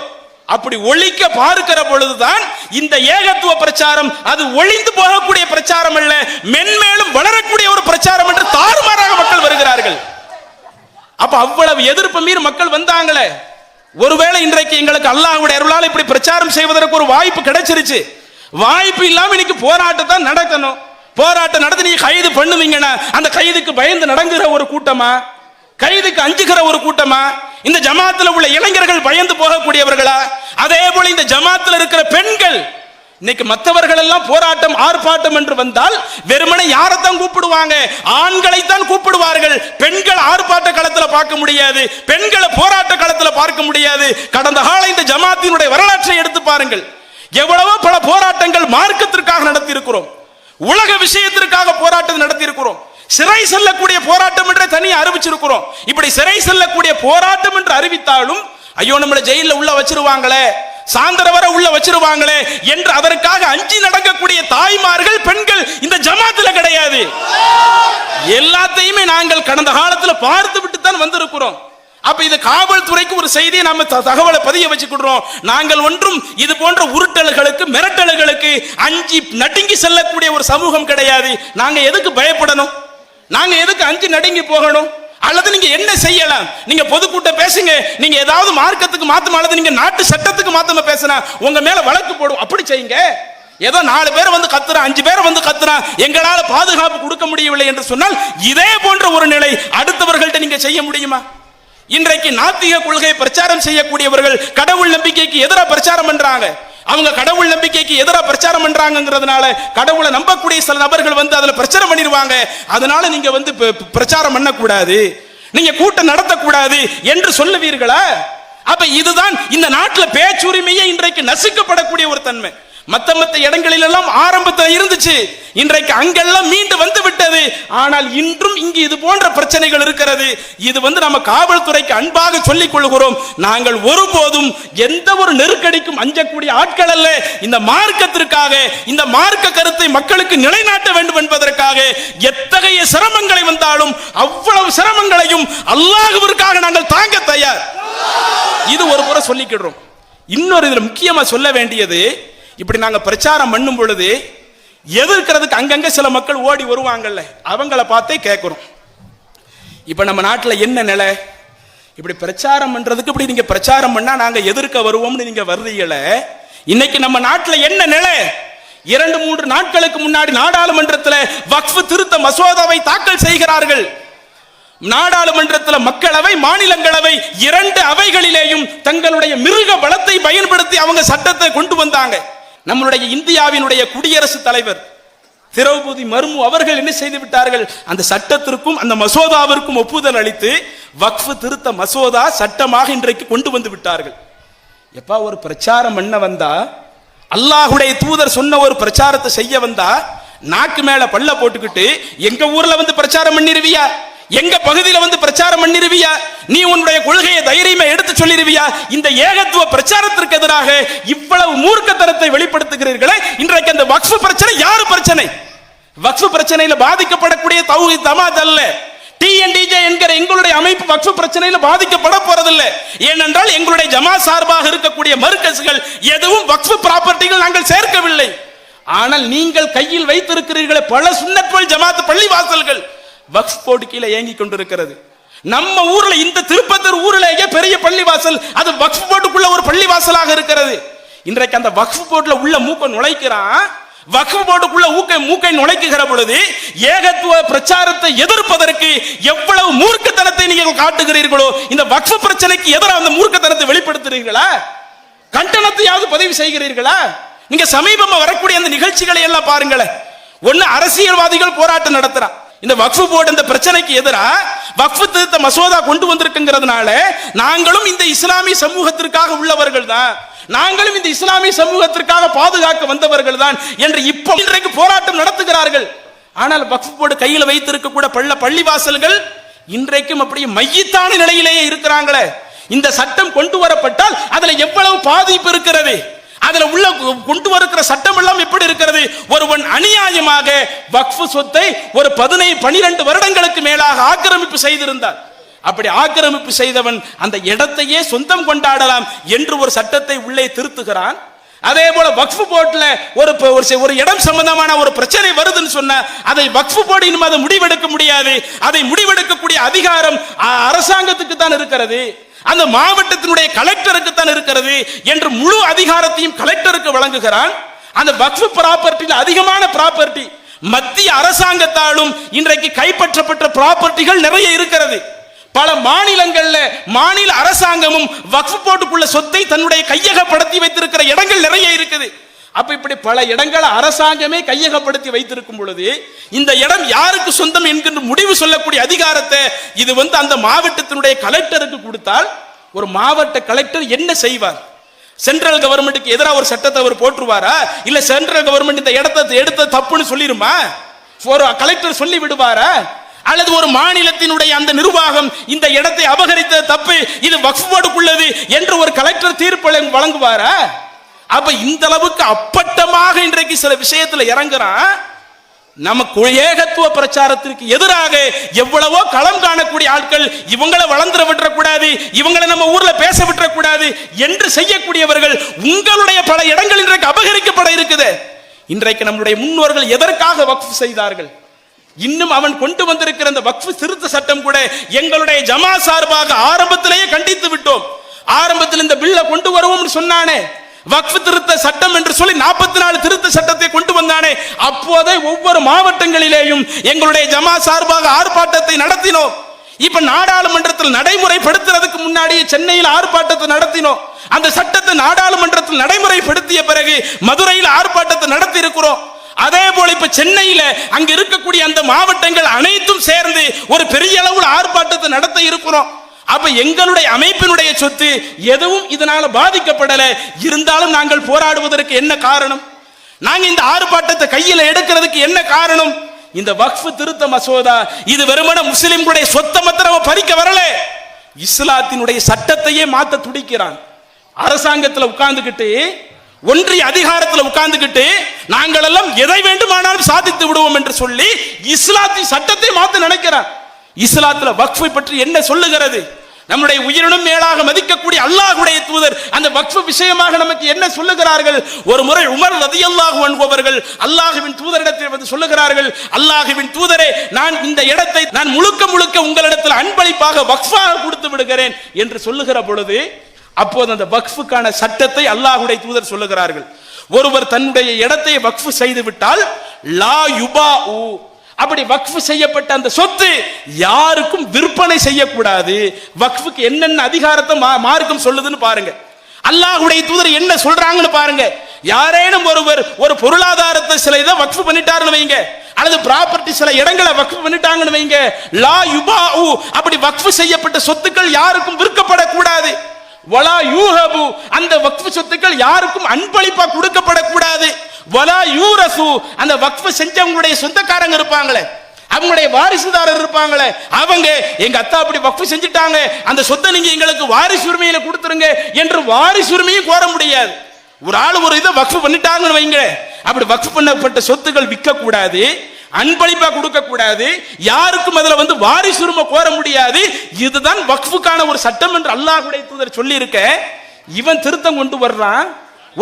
அப்படி ஒழிக்க பார்க்கிற பொழுதுதான் இந்த ஏகத்துவ பிரச்சாரம் அது ஒழிந்து போகக்கூடிய பிரச்சாரம் அல்ல, மென்மேலும் வளரக்கூடிய ஒரு பிரச்சாரம் என்று தாறுமாறாக மக்கள் வருகிறார்கள். அப்ப அவ்வளவு எதிர்ப்பு மீறி மக்கள் வந்தாங்களே. ஒருவேளை இன்றைக்கு எங்களுக்கு அல்லாஹ்வுடைய அருளால் இப்படி பிரச்சாரம் செய்வதற்கு ஒரு வாய்ப்பு கிடைச்சிருச்சு. வாய்ப்பு இல்லாம இன்னைக்கு போராட்டம் நடக்கணும். போராட்டம் நடத்தி நீங்க கைது பண்ணுவீங்கன்னா அந்த கைதுக்கு பயந்து நடங்குகிற ஒரு கூட்டமா, கைதுக்கு அஞ்சுகிற ஒரு கூட்டமா? இந்த ஜமாத்துல உள்ள இளைஞர்கள் பயந்து போகக்கூடியவர்களா? அதே போல இந்த ஜமாத்துல இருக்கிற பெண்கள் இன்னைக்கு மற்றவர்கள் எல்லாம் போராட்டம் ஆர்ப்பாட்டம் என்று வந்தால் வெறுமனே யாரைத்தான் கூப்பிடுவாங்க? ஆண்களைத்தான் கூப்பிடுவார்கள். பெண்கள் ஆர்ப்பாட்ட களத்தில் பார்க்க முடியாது, பெண்களை போராட்ட களத்தில் பார்க்க முடியாது. கடந்த கால இந்த ஜமாத்தினுடைய வரலாற்றை எடுத்து பாருங்கள். எவ்வளவோ பல போராட்டங்கள் மார்க்கத்திற்காக நடத்தி இருக்கிறோம், உலக விஷயத்திற்காக போராட்டம் நடத்தி இருக்கிறோம். சிறை செல்லக்கூடிய போராட்டம் என்று தனியாக அறிவிச்சிருக்கிறோம். இப்படி சிறை செல்லக்கூடிய போராட்டம் என்று அறிவித்தாலும் ஐயோ நம்மளை ஜெயில உள்ள வச்சிருவாங்களே, சாயந்தர வர உள்ள வச்சிருவாங்களே என்று அதற்காக அஞ்சி நடக்கக்கூடிய தாய்மார்கள் பெண்கள் இந்த ஜமாத்துல கிடையாது. எல்லாத்தையுமே நாங்கள் கடந்த காலத்தில் பார்த்து விட்டு தான் வந்திருக்கிறோம். அப்ப இது காவல்துறைக்கு ஒரு செய்தியை நம்ம தகவலை பதிய வச்சுக்கிடுறோம். நாங்கள் ஒன்றும் இது போன்ற உருட்டல்களுக்கு மிரட்டல்களுக்கு அஞ்சி நடுங்கி செல்லக்கூடிய ஒரு சமூகம் கிடையாது. நாங்க எதுக்கு பயப்படணும்? நாங்க எதுக்கு அஞ்சு நடுங்கி போகணும்? அல்லது நீங்க என்ன செய்யலாம்? நீங்க பொதுக்கூட்டம் பேசுங்க, நீங்க ஏதாவது மார்க்கத்துக்கு மாத்தமா அல்லது நீங்க நாட்டு சட்டத்துக்கு மாத்தமா பேசினா உங்க மேல வழக்கு போடும். அப்படி செய்யுங்க. ஏதோ 4 பேர் வந்து கத்துறான், 5 பேர் வந்து கத்துறான், எங்களால பாதுகாப்பு கொடுக்க முடியவில்லை என்று சொன்னால் இதே போன்ற ஒரு நிலை அடுத்தவர்கள்ட்ட நீங்க செய்ய முடியுமா? இன்றைக்கு நாத்திக கொள்கையை பிரச்சாரம் செய்யக்கூடியவர்கள் கடவுள் நம்பிக்கைக்கு எதிராக பிரச்சாரம் பண்றாங்க. அவங்க கடவுள் நம்பிக்கைக்கு எதிராக பிரச்சாரம் பண்றாங்கிறதுனால கடவுளை நம்பக்கூடிய சில நபர்கள் வந்து அதுல பிரச்சாரம் பண்ணிடுவாங்க. அதனால நீங்க பிரச்சாரம் பண்ணக்கூடாது, நீங்க கூட்டம் நடத்தக்கூடாது என்று சொல்லுவீர்களா? அப்ப இதுதான் இந்த நாட்டில் பேச்சுரிமையை இன்றைக்கு நசுக்கப்படக்கூடிய ஒரு தன்மை. மத்த இடங்களில் எல்லாம் ஆரம்பத்தில் இருந்துச்சு, இன்றைக்கு அங்கெல்லாம் மீண்டு வந்து விட்டது. ஆனால் இன்றும் இங்கு இது போன்ற பிரச்சனைகள் இருக்கிறது. இது நம்ம காவல்துறைக்கு அன்பாக சொல்லிக் கொள்கிறோம். நாங்கள் ஒருபோதும் எந்த ஒரு நெருக்கடிக்கும் அஞ்சக்கூடிய ஆட்கள் அல்ல. இந்த மார்க்கத்திற்காக, இந்த மார்க்க கருத்தை மக்களுக்கு நிலைநாட்ட வேண்டும் என்பதற்காக எத்தகைய சிரமங்களை வந்தாலும் அவ்வளவு சிரமங்களையும் அல்லாஹ்விற்காக நாங்கள் தாங்க தயார். இது ஒரு முறை சொல்லிக்கிறோம். இன்னொரு இதுல முக்கியமா சொல்ல வேண்டியது, இப்படி நாங்க பிரச்சாரம் பண்ணும் பொழுது எதிர்க்கிறதுக்கு அங்கங்க சில மக்கள் ஓடி வருவாங்கல்ல, அவங்கள பார்த்தே கேட்கிறோம். இப்ப நம்ம நாட்டில் என்ன நிலை? இப்படி பிரச்சாரம் பண்றதுக்கு இப்படி நீங்க பிரச்சாரம் பண்ணா நாங்க எதிர்க்க வருவோம்னு நீங்க வர்றீங்கள. இன்னைக்கு நம்ம நாட்டில் என்ன நிலை? 2-3 நாட்களுக்கு முன்னாடி நாடாளுமன்றத்தில் வக்ஃப் திருத்த மசோதாவை தாக்கல் செய்கிறார்கள். நாடாளுமன்றத்தில் மக்களவை, மாநிலங்களவை 2 அவைகளிலேயும் தங்களுடைய மிருக பலத்தை பயன்படுத்தி அவங்க சட்டத்தை கொண்டு வந்தாங்க. நம்மளுடைய இந்தியாவினுடைய குடியரசுத் தலைவர் திரௌபதி மர்மு அவர்கள் என்ன செய்து விட்டார்கள்? அந்த சட்டத்திற்கும் அந்த மசோதாவிற்கும் ஒப்புதல் அளித்து வக்ஃப் திருத்த மசோதா சட்டமாக இன்றைக்கு கொண்டு வந்து விட்டார்கள். எப்பா ஒரு பிரச்சாரம் பண்ண வந்தா, அல்லாஹ்வுடைய தூதர் சொன்ன ஒரு பிரச்சாரத்தை செய்ய வந்தா, நாக்கு மேல பல்ல போட்டுக்கிட்டு எங்க ஊர்ல வந்து பிரச்சாரம் பண்ணிருவியா, எங்க பகுதியில் வந்து பிரச்சாரம் பண்ணிருவியா, நீ உன்னுடைய கொள்கையை தைரியமா எடுத்து சொல்லிருவியா? இந்த ஏகத்துவ பிரச்சாரத்திற்கு எதிராக இவ்வளவு மூர்க்கத்தனத்தை வெளிப்படுத்துகிறீர்களே. இன்றைக்கு அந்த வக்ஃப் பிரச்சனை யாரு பிரச்சனை? வக்ஃப் பிரச்சனையில பாதிக்கப்படக்கூடிய தௌஹீத் ஜமாத் அல்ல, டிஎன்டிஜே என்கிற எங்களுடைய அமைப்பு வக்ஃப் பிரச்சனையில பாதிக்கப்பட போறதில்லை. ஏனென்றால் எங்களுடைய ஜமாத் சார்பாக இருக்கக்கூடிய மர்கஸ்கள் எதுவும் வக்ஃப் ப்ராப்பர்ட்டிகள் நாங்கள் சேர்க்கவில்லை. ஆனால் நீங்கள் கையில் வைத்திருக்கிறீர்களே பல சுன்னத் வல் ஜமாத் பள்ளி வாசல்கள் வக்ஃப் போர்டு கீழே இயங்கி கொண்டிருக்கிறது. நம்ம ஊர்ல இந்த திருப்பத்தூர் ஊரிலேயே பெரிய பள்ளிவாசல் அது வக்ஃப் போர்டுக்குள்ள ஒரு பள்ளிவாசலாக இருக்கிறது. இன்றைக்கு அந்த வக்ஃப் போர்டுல உள்ள மூக்க நுழைக்கிறான். வக்ஃப் போர்டுக்குள்ள மூக்கை நுழைக்குகிற பொழுது ஏகத்துவ பிரச்சாரத்தை எதிர்ப்பதற்கு எவ்வளவு மூர்க்கத்தனத்தை நீங்கள் காட்டுகிறீர்களோ, இந்த வக்ஃப் பிரச்சனைக்கு எதிராக அந்த மூர்க்கத்தனத்தை வெளிப்படுத்துறீர்களா? கண்டனத்தையாவது பதிவு செய்கிறீர்களா? நீங்க சமீபமா வரக்கூடிய அந்த நிகழ்ச்சிகளை எல்லாம் பாருங்களேன். ஒன்னு அரசியல்வாதிகள் போராட்டம் நடத்துறான். இந்த வக்ஃப் போர்டு இந்த பிரச்சனைக்கு எதிராக வக்ஃப் திருத்த மசோதா கொண்டு வந்திருக்குங்கிறதுனால நாங்களும் இந்த இஸ்லாமிய சமூகத்திற்காக உள்ளவர்கள் தான், நாங்களும் இந்த இஸ்லாமிய சமூகத்திற்காக பாதுகாக்க வந்தவர்கள் தான் என்று இப்போ இன்றைக்கு போராட்டம் நடத்துகிறார்கள். ஆனால் வக்ஃப் போர்டு கையில் வைத்திருக்க கூட பள்ளிவாசல்கள் இன்றைக்கும் அப்படியே மையத்தான நிலையிலேயே இருக்கிறாங்களே. இந்த சட்டம் கொண்டு வரப்பட்டால் அதுல எவ்வளவு பாதிப்பு இருக்கிறது? அதுல உள்ள கொண்டு வருகிற சட்டம் எல்லாம் எப்படி இருக்கிறது? ஒருவன் அநியாயமாக வக்ஃப் சொத்தை ஒரு 12 வருடங்களுக்கு மேலாக ஆக்கிரமிப்பு செய்திருந்தார். அப்படி ஆக்கிரமிப்பு செய்தவன் அந்த இடத்தையே சொந்தம் கொண்டாடலாம் என்று ஒரு சட்டத்தை உள்ளே திருத்துகிறான். அதே போல வக்ஃப் போர்டுல ஒரு இடம் சம்பந்தமான ஒரு பிரச்சனை வருதுன்னு சொன்ன அதை வக்ஃப் போர்டு இன்னும் அதை முடிவெடுக்க முடியாது. அதை முடிவெடுக்கக்கூடிய அதிகாரம் அரசாங்கத்துக்கு தான் இருக்கிறது, அந்த மாவட்டத்தினுடைய கலெக்டருக்கு தான் இருக்கிறது என்று முழு அதிகாரத்தையும் கலெக்டருக்கு வழங்குகிறான். அந்த வக்ஃப் ப்ராப்பர்ட்டியில் அதிகமான ப்ராப்பர்ட்டி மத்திய அரசாங்கத்தாலும் இன்றைக்கு கைப்பற்றப்பட்ட ப்ராப்பர்ட்டிகள் நிறைய இருக்கிறது. பல மாநிலங்கள்ல மாநில அரசாங்கமும் வக்ஃப் போர்டுக்குள்ள சொத்தை தன்னுடைய கையகப்படுத்தி வைத்திருக்கிற இடங்கள் நிறைய இருக்குது. அப்ப இப்படி பல இடங்களை அரசாங்கமே கையகப்படுத்தி வைத்திருக்கும் பொழுது இந்த இடம் யாருக்கு சொந்தம் என்கின்ற முடிவு சொல்லக்கூடிய அதிகாரத்தை இது அந்த மாவட்டத்தினுடைய கலெக்டருக்கு கொடுத்தால் ஒரு மாவட்ட கலெக்டர் என்ன செய்வார்? சென்ட்ரல் கவர்மெண்ட்டுக்கு எதிராக ஒரு சட்டத்தை அவர் போட்டுருவாரா? இல்ல சென்ட்ரல் கவர்மெண்ட் இந்த இடத்தை எடுத்த தப்புன்னு சொல்லிருமா? ஒரு கலெக்டர் சொல்லி விடுவாரா? அல்லது ஒரு மாநிலத்தினுடைய அந்த நிர்வாகம் இந்த இடத்தை அபகரித்த தப்பு இது வக்ஃப் போர்டுக்குள்ளது என்று ஒரு கலெக்டர் தீர்ப்பு வழங்குவாரா? அப்ப இந்த அளவுக்கு அப்பட்டமாக இன்றைக்கு சில விஷயத்துல இறங்குறான். நமக்கு ஏகத்துவ பிரச்சாரத்திற்கு எதிராக எவ்வளவோ களம் காணக்கூடிய ஆட்கள் இவங்களை வளர்ந்துட விட்டுறக்கூடாது, இவங்களை நம்ம ஊர்ல பேச விட்டுறக்கூடாது என்று செய்யக்கூடியவர்கள் உங்களுடைய பல இடங்கள் இன்றைக்கு அபகரிக்கப்பட இருக்குது. இன்றைக்கு நம்முடைய முன்னோர்கள் எதற்காக வக்ஃப் செய்தார்கள்? இன்னும் அவன் கொண்டு வந்திருக்கிற அந்த வக்ஃப் திருத்த சட்டம் கூட எங்களுடைய ஜமா சார்பாக ஆரம்பத்திலேயே கண்டித்து விட்டோம். ஆரம்பத்தில் இந்த பில்லை கொண்டு வருவோம் சொன்னானே, வக்ஃப் திருத்த சட்டம் என்று சொல்லி 44 திருத்த சட்டத்தை கொண்டு வந்தானே, அப்போதே ஒவ்வொரு மாவட்டங்களிலேயும் எங்களுடைய ஜமா சார்பாக ஆர்ப்பாட்டத்தை நடத்தினோம். இப்ப நாடாளுமன்றத்தில் நடைமுறைப்படுத்துறதுக்கு முன்னாடியே சென்னையில் ஆர்ப்பாட்டத்தை நடத்தினோம். அந்த சட்டத்தை நாடாளுமன்றத்தில் நடைமுறைப்படுத்திய பிறகு மதுரையில் ஆர்ப்பாட்டத்தை நடத்தி இருக்கிறோம். அதே போல இப்ப சென்னையில அங்க இருக்கக்கூடிய அந்த மாவட்டங்கள் அனைத்தும் சேர்ந்து ஒரு பெரிய அளவில் ஆர்ப்பாட்டத்தை நடத்த இருக்கிறோம். அப்ப எங்களுடைய அமைப்பினுடைய சொத்து எதுவும் இதனால பாதிக்கப்படல. இருந்தாலும் நாங்கள் போராடுவதற்கு என்ன காரணம்? நாங்க இந்த ஆர்ப்பாட்டத்தை கையில எடுக்கிறதுக்கு என்ன காரணம்? இந்த வக்ஃப் திருத்த மசோதா இது வெறுமன முஸ்லிம்களுடைய சொத்தை மாத்திரம் பறிக்க வரல, இஸ்லாத்தினுடைய சட்டத்தையே மாத்த துடிக்கிறான். அரசாங்கத்தில் உட்கார்ந்துகிட்டு, ஒன்றிய அதிகாரத்தில் உட்கார்ந்துகிட்டு நாங்கள் எல்லாம் எதை வேண்டுமானாலும் சாதித்து விடுவோம் என்று சொல்லி இஸ்லாத்தின் சட்டத்தை மாத்த நினைக்கிறான். இஸ்லாத்துல வக்ஃபை பற்றி என்ன சொல்லுகிறது? நம்முடைய உயிரினும் மேலாக மதிக்கக்கூடிய அல்லாஹ்வுடைய தூதர் அந்த வக்ஃப் விஷயமாக நமக்கு என்ன சொல்லுகிறார்கள்? ஒரு முறை உமர் ரலியல்லாஹு அன்ஹு அவர்கள் அல்லாஹ்வின் தூதரிடத்தில் வந்து சொல்லுகிறார்கள், அல்லாஹ்வின் தூதரே, நான் இந்த இடத்தை நான் முழுக்க முழுக்க உங்களிடத்தில் அன்பளிப்பாக வக்ஃபாக கொடுத்து விடுகிறேன் என்று சொல்லுகிற பொழுது, அப்போது அந்த வக்ஃபுக்கான சட்டத்தை அல்லாஹ்வுடைய தூதர் சொல்லுகிறார்கள். ஒருவர் தன்னுடைய இடத்தை வக்ஃப் செய்து விட்டால் லா யுபாஉ, அப்படி வக்ஃப் செய்யப்பட்ட அந்த சொத்து யாருக்கும் விற்பனை செய்யக்கூடாது. வக்ஃபுக்கு என்னென்ன அதிகாரத்தை மார்க்கம் சொல்லுதுன்னு பாருங்க. அல்லாஹ்வுடைய தூதர் என்ன சொல்றாங்கன்னு பாருங்க. யாரேனும் ஒருவர் ஒரு பொருளாதாரத்தை சில இதை வக்ஃப் பண்ணிட்டாருன்னு வைங்க, அல்லது ப்ராப்பர்ட்டி சில இடங்களை வக்ஃப் பண்ணிட்டாங்கன்னு வைங்க, லா யுபாஉ, அப்படி வக்ஃப் செய்யப்பட்ட சொத்துக்கள் யாருக்கும் விற்கப்படக்கூடாது. வலா யூஹபு, அந்த வக்ஃப் சொத்துக்கள் யாருக்கும் அன்பளிப்பா கொடுக்கப்படக்கூடாது. வலா யூரசு, அந்த வக்ஃப் செஞ்சவங்களுடைய சொந்தக்காரங்க இருப்பாங்களே, அவங்களுடைய வாரிசுதாரர் இருப்பாங்களே, அவங்க எங்க அத்தா அப்படி வக்ஃப் செஞ்சுட்டாங்க, அந்த சொத்தை நீங்க எங்களுக்கு வாரிசு உரிமையில கொடுத்துருங்க என்று வாரிசு உரிமையும் கோர முடியாது. ஒரு ஆள் ஒரு இதை வக்ஃப் பண்ணிட்டாங்கன்னு வைங்க, அப்படி வக்ஃப் பண்ணப்பட்ட சொத்துக்கள் விற்க கூடாது, அன்பளிப்பா கொடுக்க கூடாது, யாருக்கும் அதுல வந்து வாரிசு உரிமை கோர முடியாது. இதுதான் வக்ஃபுக்கான ஒரு சட்டம் என்று அல்லாஹ்வுடைய தூதர் சொல்லி இருக்க, இவன் திருத்தம் கொண்டு வர்றான்.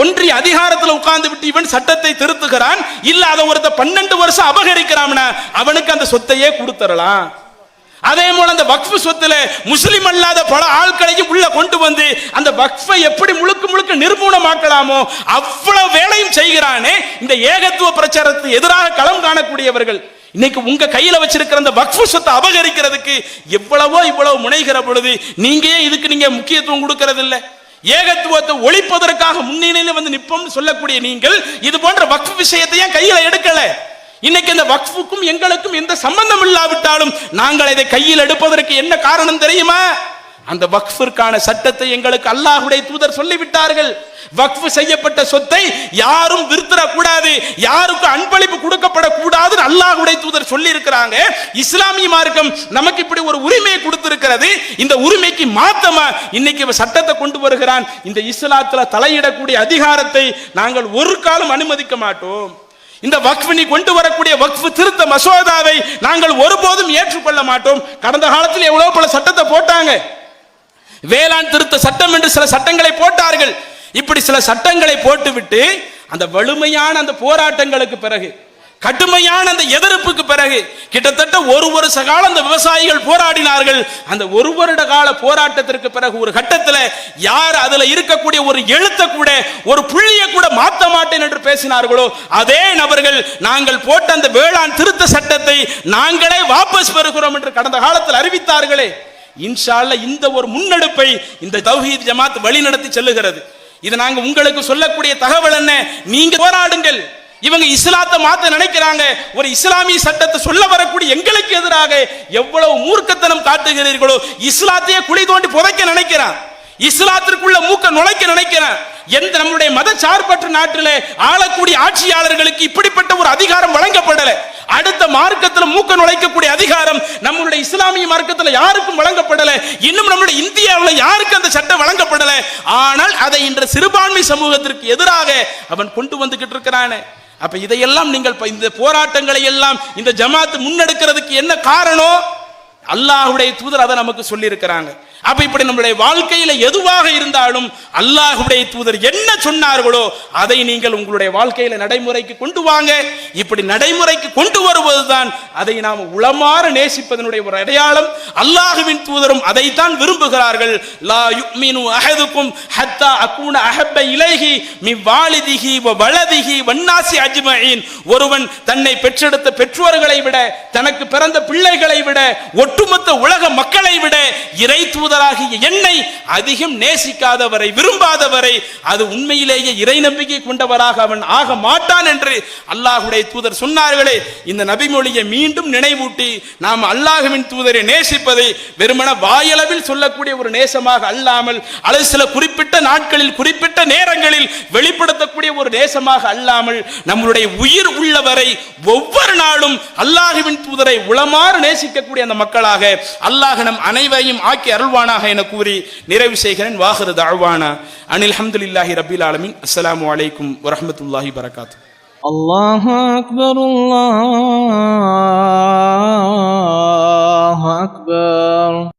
ஒன்றிய அதிகாரத்தில் உட்கார்ந்து விட்டு இவன் சட்டத்தை திருத்துகிறான். இல்ல அதை ஒருத்த 12 வருஷம் அபகரிக்கிறான்னா அவனுக்கு அந்த சொத்தையே கொடுத்துடலாம். அதே போல அந்த வக்ஃப் சொத்துல முஸ்லிம் அல்லாத பல ஆட்களையும் உள்ள கொண்டு வந்து அந்த வக்ஃபை எப்படி முழுக்க முழுக்க நிர்மூலமாக்கலாமோ அவ்வளவு வேலையும் செய்கிறானே இந்த ஏகத்துவ பிரச்சாரத்துக்கு எதிராக களம் காணக்கூடியவர்கள். இன்னைக்கு உங்க கையில வச்சிருக்கிற அந்த வக்ஃப் சொத்தை அபகரிக்கிறதுக்கு இவ்வளவு முனைகிற பொழுது நீங்க இதுக்கு நீங்க முக்கியத்துவம் கொடுக்கறது இல்லை. ஏகத்துவத்தை ஒழிப்பதற்காக முன்னணியில வந்து நிற்போம்னு சொல்லக்கூடிய நீங்கள் இது போன்ற வக்ஃப் விஷயத்தை ஏன் கையில எடுக்கல? இன்னைக்கு இந்த வக்ஃபுக்கும் எங்களுக்கும் எந்த சம்பந்தம் இல்லாவிட்டாலும் நாங்கள் இதை கையில் எடுப்பதற்கு என்ன காரணம் தெரியுமா? அந்த வக்ஃபிற்கான சட்டத்தை எங்களுக்கு அல்லாஹ்வுடைய தூதர் சொல்லிவிட்டார்கள். வக்ஃப் செய்யப்பட்ட சொத்தை யாரும் விற்கக்கூடாது, யாருக்கும் அன்பளிப்பு கொடுக்கப்படக்கூடாது அல்லாஹ்வுடைய தூதர் சொல்லி இருக்கிறாங்க. இஸ்லாமிய மார்க்கம் நமக்கு இப்படி ஒரு உரிமையை கொடுத்திருக்கிறது. இந்த உரிமைக்கு மாத்தமா இன்னைக்கு சட்டத்தை கொண்டு வருகிறான். இந்த இஸ்லாத்துல தலையிடக்கூடிய அதிகாரத்தை நாங்கள் ஒரு காலம் அனுமதிக்க மாட்டோம். இந்த வக்ஃப் நீ கொண்டு வரக்கூடிய வக்ஃப் திருத்த மசோதாவை நாங்கள் ஒருபோதும் ஏற்றுக்கொள்ள மாட்டோம். கடந்த காலத்தில் எவ்வளவு பல சட்டத்தை போட்டாங்க. வேளாண் திருத்த சட்டம் என்று சில சட்டங்களை போட்டார்கள். இப்படி சில சட்டங்களை போட்டுவிட்டு அந்த வலிமையான அந்த போராட்டங்களுக்கு பிறகு, கடுமையான அந்த எதிர்ப்புக்கு பிறகு, கிட்டத்தட்ட ஒரு வருஷ காலம் அந்த விவசாயிகள் போராடினார்கள். அந்த ஒரு வருட கால போராட்டத்திற்கு பிறகு ஒரு கட்டத்தில் யார் அதுல இருக்கக்கூடிய ஒரு எழுத்த கூட ஒரு புள்ளியை கூட மாற்ற மாட்டேன் என்று பேசினார்களோ அதே நபர்கள் நாங்கள் போட்ட அந்த வேளாண் திருத்த சட்டத்தை நாங்களே வாபஸ் பெறுகிறோம் என்று கடந்த காலத்தில் அறிவித்தார்களே. இன்ஷா அல்லாஹ் இந்த ஒரு முன்னெடுப்பை இந்த தௌஹீத் ஜமாத் வழி நடத்தி செல்லுகிறது. இது நாங்க உங்களுக்கு சொல்லக்கூடிய தகவல் என்ன? நீங்க போராடுங்கள். இவங்க இஸ்லாத்தை மாத்த நினைக்கிறாங்க. ஒரு இஸ்லாமிய சட்டத்தை சொல்ல வரக்கூடிய எங்களுக்கு எதிராக எவ்வளவு மூர்க்கத்தனம் காட்டுகிறீர்களோ, இஸ்லாத்தையே குழி தோண்டி புதைக்க நினைக்கிறான், இஸ்லாத்திற்குள்ள மூக்க நுழைக்க நினைக்கிறான். எந்த நம்முடைய மத சார்பற்ற நாட்டிலே ஆளக்கூடிய ஆட்சியாளர்களுக்கு இப்படிப்பட்ட ஒரு அதிகாரம் வழங்கப்படல. அடுத்த மார்க்கத்தில் மூக்க நுழைக்கக்கூடிய அதிகாரம் நம்முடைய இஸ்லாமிய மார்க்கத்தில் யாருக்கும் வழங்கப்படல. இன்னும் நம்முடைய இந்தியாவில் யாருக்கு அந்த சட்டம் வழங்கப்படல. ஆனால் அதை இன்று சிறுபான்மை சமூகத்திற்கு எதிராக அவன் கொண்டு வந்துகிட்டு இருக்கிறானே. அப்ப இதையெல்லாம் நீங்கள் இந்த போராட்டங்களை எல்லாம் இந்த ஜமாத் முன்னெடுக்கிறதுக்கு என்ன காரணம்? அல்லாஹ்வுடைய தூதர் அதை நமக்கு சொல்லி இருக்கிறாங்க. அப்ப இப்படி நம்முடைய வாழ்க்கையில எதுவாக இருந்தாலும் அல்லாஹ்வுடைய தூதர் என்ன சொன்னார்களோ அதை நீங்கள் உங்களுடைய வாழ்க்கையில நடைமுறைக்கு கொண்டு வாங்க. இப்படி நடைமுறைக்கு கொண்டு வருவதுதான் அதை நாம் உளமாற நேசிப்பதனுடைய ஒரு அடையாளம். அல்லாஹ்வின் தூதரும் அதைத்தான் விரும்புகிறார்கள். லா யுமினு அஹதுக்கும் ஹத்தா அகூன அஹப்ப இலைஹி மின் வாலிதிஹி வ வலதிஹி வன்னாசி அஜ்மஈன். ஒருவன் தன்னை பெற்றெடுத்த பெற்றோர்களை விட, தனக்கு பிறந்த பிள்ளைகளை விட, ஒட்டுமொத்த உலக மக்களை விட இறை தூதராகிய என்னை அதிகம் நேசிக்காதவரை, விரும்பாதவரை, அது உண்மையிலேயே இறை நம்பிக்கை கொண்டவராக அவன் ஆக மாட்டான் என்று அல்லாஹ்வுடைய தூதர் சொன்னார்களே. இந்த நபிமொழியை மீண்டும் நினைவூட்டி நாம் அல்லாஹ்வின் தூதரை நேசிப்பதை வெறுமன வாயளவில் சொல்லக்கூடிய ஒரு நேசமாக அல்லாமல், அல்லது சில குறிப்பிட்ட நாட்களில் குறிப்பிட்ட நேரங்களில் வெளிப்படுத்தக்கூடிய ஒரு நேசமாக அல்லாமல், நம்முடைய உயிர் உள்ளவரை ஒவ்வொரு நாளும் அல்லாஹ்வின் தூதரை உளமாறு நேசிக்கக்கூடிய அந்த மக்களாக அல்லாஹ் நம் அனைவரையும் ஆக்கி அருள்வானாக என கூறி நிறைவு செய்கிறேன். வாஹிரு தஅவானா அனில் ஹம்துலில்லாஹி ரப்பில் ஆலமீன். அஸ்ஸலாமு அலைக்கும் வரஹ்மத்துல்லாஹி வபரகாத்துஹு. அல்லாஹு அக்பர், அல்லாஹு அக்பர்.